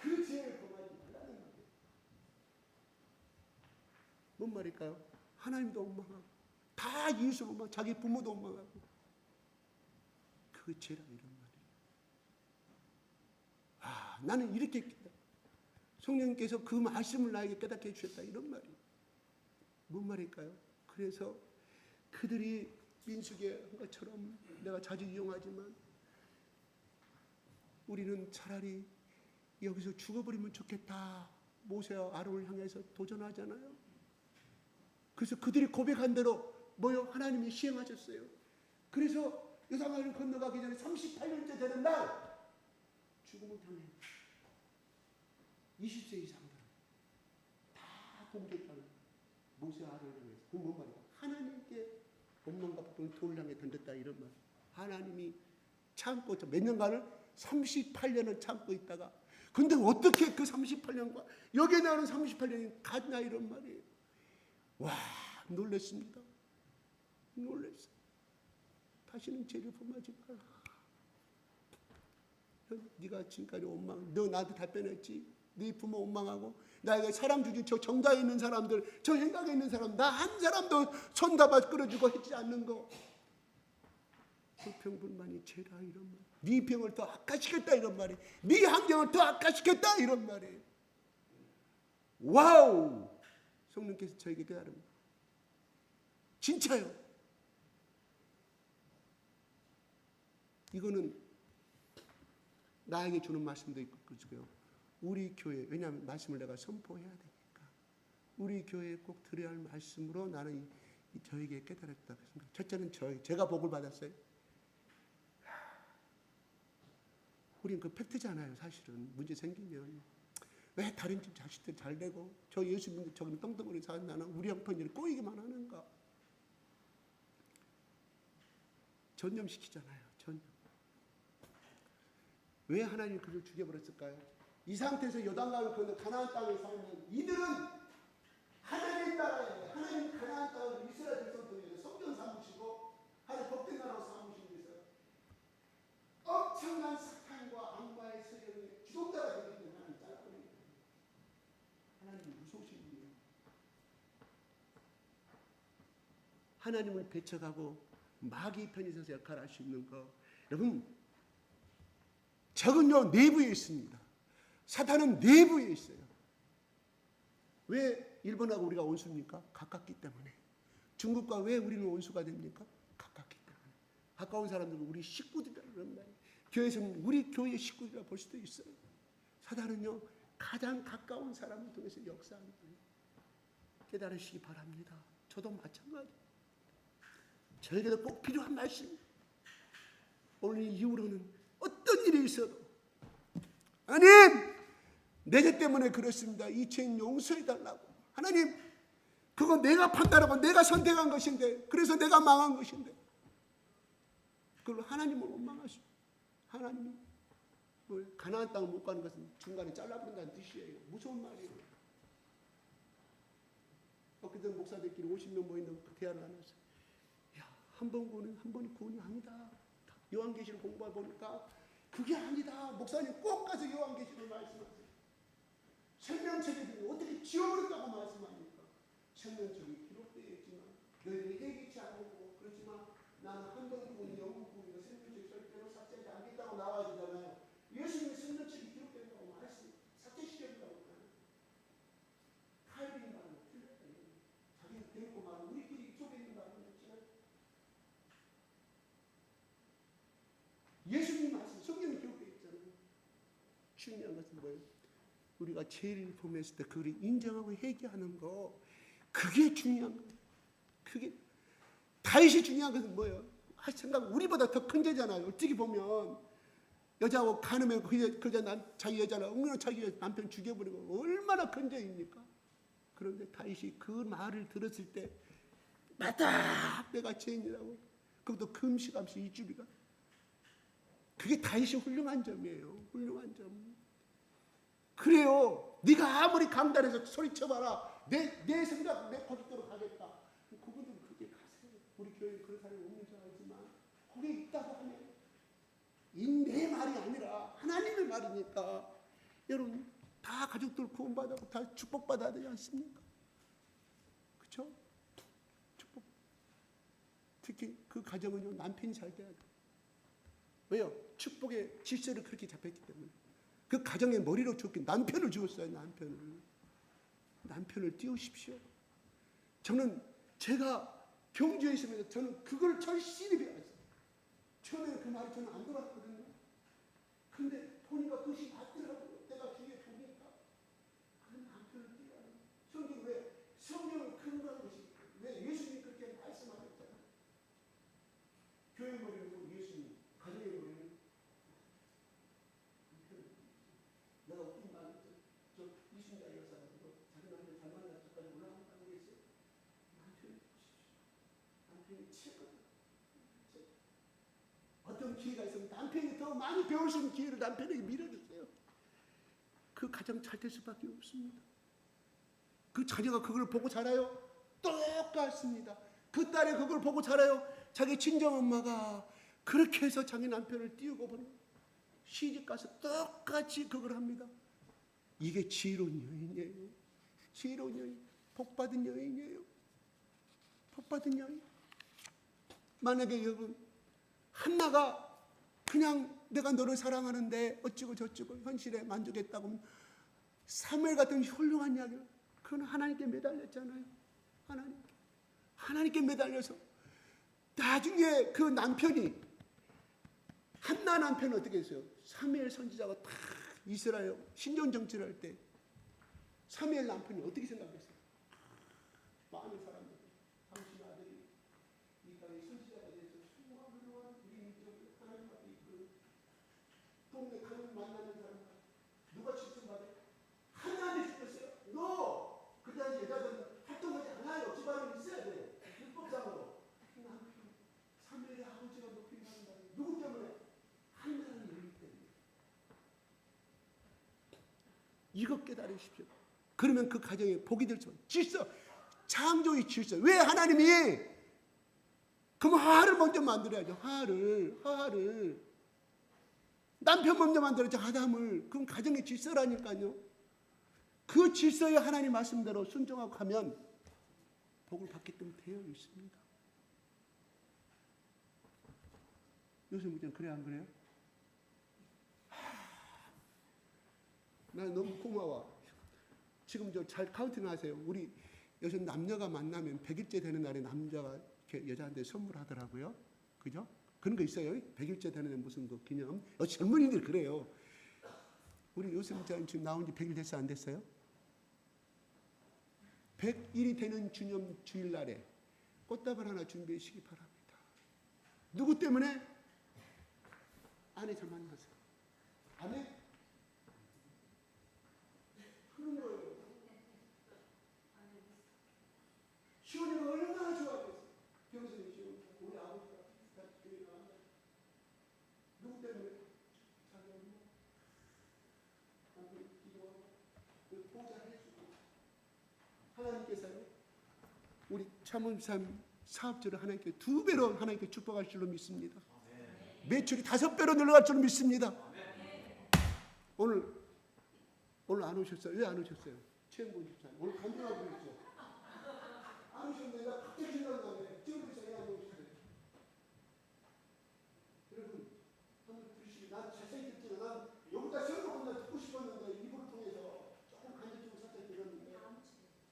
S2: 그 죄를 범하지 말라는 거예요. 뭔 말일까요? 하나님도 원망하고 다 이웃을 원망하고 자기 부모도 원망하고 그 죄라 이런 말이에요. 나는 이렇게 성령님께서 그 말씀을 나에게 깨닫게 해주셨다. 이런 말이 뭔 말일까요? 그래서 그들이 민수기에 한 것처럼 내가 자주 이용하지만 우리는 차라리 여기서 죽어버리면 좋겠다. 모세와 아론을 향해서 도전하잖아요. 그래서 그들이 고백한 대로 뭐요? 하나님이 시행하셨어요. 그래서 요단강을 건너가기 전에 38년째 되는 날 죽음을 당해 20세 이상들 다 공격하는 모세와 아론을 향해서. 그건 뭔 말이야? 하나님께 온몸과 복을 돌을 향해 던졌다 이런 말. 하나님이 참고 몇 년간을 38년을 참고 있다가 근데 어떻게 그 38년과 여기에 나오는 38년이 같나 이런 말이에요. 와 놀랐습니다. 놀랐어요. 다시는 죄를 범하지 마라. 네가 지금까지 원망, 너 나한테 답변했지. 네 부모 원망하고 나에게 사람 주지 저 정다에 있는 사람들, 저 행각에 있는 사람, 나 한 사람도 손잡아 끌어주고 했지 않는 거. 그 병분만이 죄라 이런 말. 네 병을 더 악화시켰다 이런 말이. 네 환경을 더 악화시켰다 이런 말이에요. 와우! 성령께서 저에게 깨달음니다. 진짜요. 이거는 나에게 주는 말씀도 있고요. 우리 교회, 왜냐하면 말씀을 내가 선포해야 되니까 우리 교회에 꼭 드려야 할 말씀으로 나는 저에게 깨달았다. 첫째는 제가 복을 받았어요. 우린 그 팩트잖아요. 사실은 문제 생기면 왜 다른 집 자식들 잘 되고 저 예수 믿는 저기는 똥덩어리 사는 나는 우리 형편이 꼬이기만 하는가. 전념시키잖아요. 전념. 왜 하나님이 그를 죽여버렸을까요? 이 상태에서 요단강을 건너 가나안 땅에 살면 이들은 하나님 나라에 하나님 가나안 땅을 이스라엘 백성들에게 성전 삼으시고 하나님 복된 나라로 삼으시기 위해서 엄청난 사탄과 악마의 세력의 주동자가 되기 때문에 하나님 잘라버립니다. 하나님이 무서우신 분이에요. 하나님을 배척하고 마귀 편에 서서 역할을 할 수 있는 거 여러분 적은요 내부에 있습니다. 사탄은 내부에 있어요. 왜 일본하고 우리가 원수입니까? 가깝기 때문에. 중국과 왜 우리는 원수가 됩니까? 가깝기 때문에. 가까운 사람들은 우리 식구들이라는 말이에요. 교회에서는 우리 교회의 식구들이라 볼 수도 있어요. 사탄은요 가장 가까운 사람을 통해서 역사하는 거예요. 깨달으시기 바랍니다. 저도 마찬가지. 저에게도 꼭 필요한 말씀. 오늘 이후로는 어떤 일이 있어도 하나님 내 죄 때문에 그렇습니다. 이 죄는 용서해달라고. 하나님 그거 내가 판단하고 내가 선택한 것인데 그래서 내가 망한 것인데 그걸로 하나님을 원망하시고 하나님이 가나안 땅을 못 가는 것은 중간에 잘라버린다는 뜻이에요. 무서운 말이에요. 엊그제 목사들끼리 50명 모이는 그 대화를 나눴어요. 한 번 구원은 한 번 구원이 아니다. 요한계시를 공부해 보니까 그게 아니다. 목사님 꼭 가서 요한계시를 말씀하세요. 생명책에 어떻게 지워버렸다고 말씀합니까? 생명책이 기록되어 있지만 너희들이 해기치 않고 그렇지만 나는 한 번 구원이 영원 구원이고 생명책 절대로 삭제하지 않겠다고 나와야 되잖아요. 예수님의 생명책이 기록된다고 말씀 삭제시켰다고 하잖아요. 칼빈 말은 틀렸다. 자기가 대놓고 말은 우리끼리 속에 있는 말은 했지만 예수님 말씀 성경에 기록되어 있잖아요. 중요한 것은 뭐예요? 우리가 죄를 범했을 때 그걸 인정하고 회개하는 거 그게 중요한 거예요. 그게 다윗이 중요한 것은 뭐예요? 생각 우리보다 더 큰 죄잖아요. 어떻게 보면 여자하고 간음해 자기 여자를 엉뚱한 자기 남편 죽여버리고 얼마나 큰 죄입니까? 그런데 다윗이 그 말을 들었을 때 맞다 내가 죄인이라고 그것도 금시감시 이주리가 그게 다윗이 훌륭한 점이에요. 훌륭한 점. 그래요. 네가 아무리 강단해서 소리쳐봐라. 내 생각 내 고집대로 가겠다. 그분들은 그게 가세요. 우리 교회에 그런 사람이 없는 줄 알지만 그게 있다고 하면 내 말이 아니라 하나님의 말이니까 여러분 다 가족들 구원받고 다 축복받아야 되지 않습니까? 그렇죠? 축복. 특히 그 가정은요 남편이 잘 돼야 돼요. 왜요? 축복의 질서를 그렇게 잡혔기 때문에. 그 가정의 머리로 죽긴 남편을 죽었어요. 남편을 띄우십시오. 저는 제가 경주에 있으면서 저는 그걸 절실히 배웠어요. 처음에는 그 말이 저는 안 돌았거든요. 근데 보니까 그것이 맞더라고요. 내가 뒤에 보니까 그 남편을 띄우라. 성경은 근거한 것이 왜 예수님이 그렇게 말씀하셨잖아요. 교회 머리는 예수님, 가정의 머리는 내가 웃긴 말이 저 이순자 여사가 자기 남편 잘 만났을까지 올라간다고 했어요. 남편이 보십시오. 남편이 최고다. 어떤 기회가 있으면 남편이 더 많이 배울 수 있는 기회를 남편에게 밀어주세요. 그 가정 잘 될 수밖에 없습니다. 그 자녀가 그걸 보고 자라요? 똑같습니다. 그 딸이 그걸 보고 자라요? 자기 친정엄마가 그렇게 해서 자기 남편을 띄우고 보내 시집가서 똑같이 그걸 합니다. 이게 지혜로운 여인이에요. 지혜로운 여인, 복받은 여인이에요. 복받은 여인. 만약에 여러분 한나가 그냥 내가 너를 사랑하는데 어찌고 저찌고 현실에 만족했다고 하면 사무엘 같은 훌륭한 이야기를 그건 하나님께 매달렸잖아요. 하나님께 매달려서 나중에 그 남편이 한나 남편은 어떻게 했어요? 사무엘 선지자가 다 이스라엘 신전 정치를 할 때 사무엘 남편이 어떻게 생각했어요? 많은 사람들이 당신 아들이 이 땅의 선지자가 돼서 훌륭한 우리 민족을 하나님 앞에 이끌고 동네 가면 만나는 사람 누가 칭찬받아요? 하나님이 죽였어요. 너 그 당시 여자들은 활동하지 않아요. 집안에 있어야 돼요. 율법상으로. 사무엘의 아버지가 높임 받는다. 누구 때문에? 하나님의 일 때문에. 이것 깨달으십시오. 그러면 그 가정에 복이 될 수. 질서, 창조의 질서. 왜 하나님이 그럼 화를 먼저 만들어야죠. 화를 남편 먼저 만들었죠. 아담을. 그럼 가정의 질서라니까요. 그 질서에 하나님 말씀대로 순종하고 하면 복을 받게끔 되어 있습니다. 요새 문제는 그래 안 그래요? 나 너무 고마워. 지금 저 잘 카운팅 하세요. 우리 요즘 남녀가 만나면 100일째 되는 날에 남자가 여자한테 선물하더라고요. 그죠? 그런 거 있어요. 100일째 되는 무슨 그 기념. 젊은이들 그래요. 우리 요즘 지금 나온 지 100일 됐어요? 안 됐어요? 100일이 되는 주념 주일날에 꽃다발 하나 준비하시기 바랍니다. 누구 때문에? 아내 잘 만나세요. 아내? 그런 거예요. 시원이가 얼마나 좋아하겠어요. 병선이 시원, 우리 아버지가 같이 교회 나간다. 누구 때문에? 자기 엄마. 남편이 기도하고 보좌해주고. 하나님께서요, 우리 참음산 사업자를 하나님께 2배로 하나님께 축복할 줄로 믿습니다. 매출이 5배로 늘어갈 줄로 믿습니다. 오늘 안 오셨어요? 왜 안 오셨어요? 최영곤 집사님 오늘 간증하고 그랬죠? 안 오셨는데 내가 갑자기 생각나네. 지금부터 왜 안 오셨어요? 여러분 한번 들으시기 난 잘생겼지만 난 여기다 세워놓고 나 듣고 싶었는데 이불을 통해서 조금 간접적으로 살짝 들었는데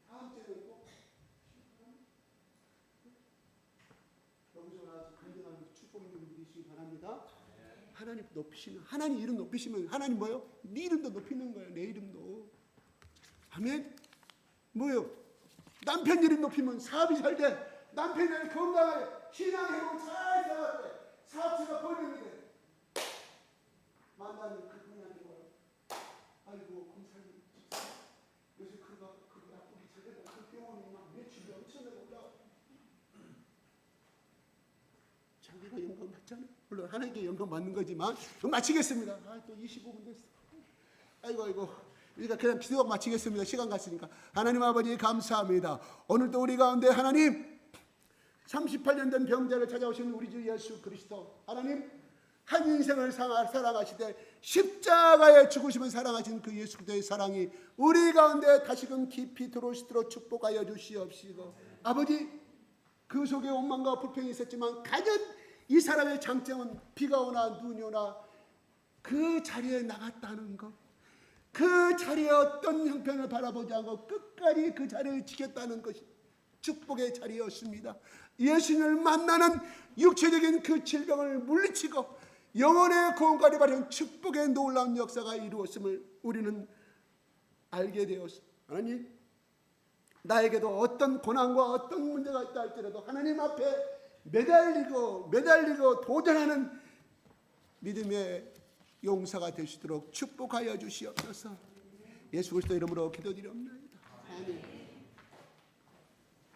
S2: 다음 주에는 꼭 여기서 나와서 간증하는 축복을 좀 누리시기 바랍니다. 하나님 높이시면, 하나님 이름 높이시면 하나님 뭐요? 네 이름도 높이는 거예요. 내 이름도. 아멘. 뭐요? 남편 이름 높이면 사업이 잘 돼. 남편이 건강하게 신앙해보면 잘 살아야 사업체가 벌리게 돼. 만나면 그분한테 뭐요? 아이고 검사님 요새 그거 나쁘게 잘되고 그 병원이 막 매출이 엄청나게 올라가. 자기가 영광 받잖아요. 물론 하나님께 영광 받는 거지만 마치겠습니다. 또 25분 됐어. 아이고 우리가 그냥 기도하고 마치겠습니다. 시간 갔으니까. 하나님 아버지 감사합니다. 오늘도 우리 가운데 하나님 38년 된 병자를 찾아오신 우리 주 예수 그리스도 하나님 한 인생을 사랑하시되 십자가에 죽으시면 사랑하신 그 예수 그리스도의 사랑이 우리 가운데 다시금 깊이 들어오시도록 축복하여 주시옵시고 아버지 그 속에 원망과 불평이 있었지만 가장 이 사람의 장점은 비가 오나 눈이 오나 그 자리에 나갔다는 것 그 자리에 어떤 형편을 바라보지 않고 끝까지 그 자리를 지켰다는 것이 축복의 자리였습니다. 예수님을 만나는 육체적인 그 질병을 물리치고 영혼의 구원까지 바른 축복의 놀라운 역사가 이루었음을 우리는 알게 되었습니다. 하나님, 나에게도 어떤 고난과 어떤 문제가 있다 할지라도 하나님 앞에 매달리고 도전하는 믿음의 용사가 될 수 있도록 축복하여 주시옵소서. 예수 그리스도 이름으로 기도드립니다. 아멘.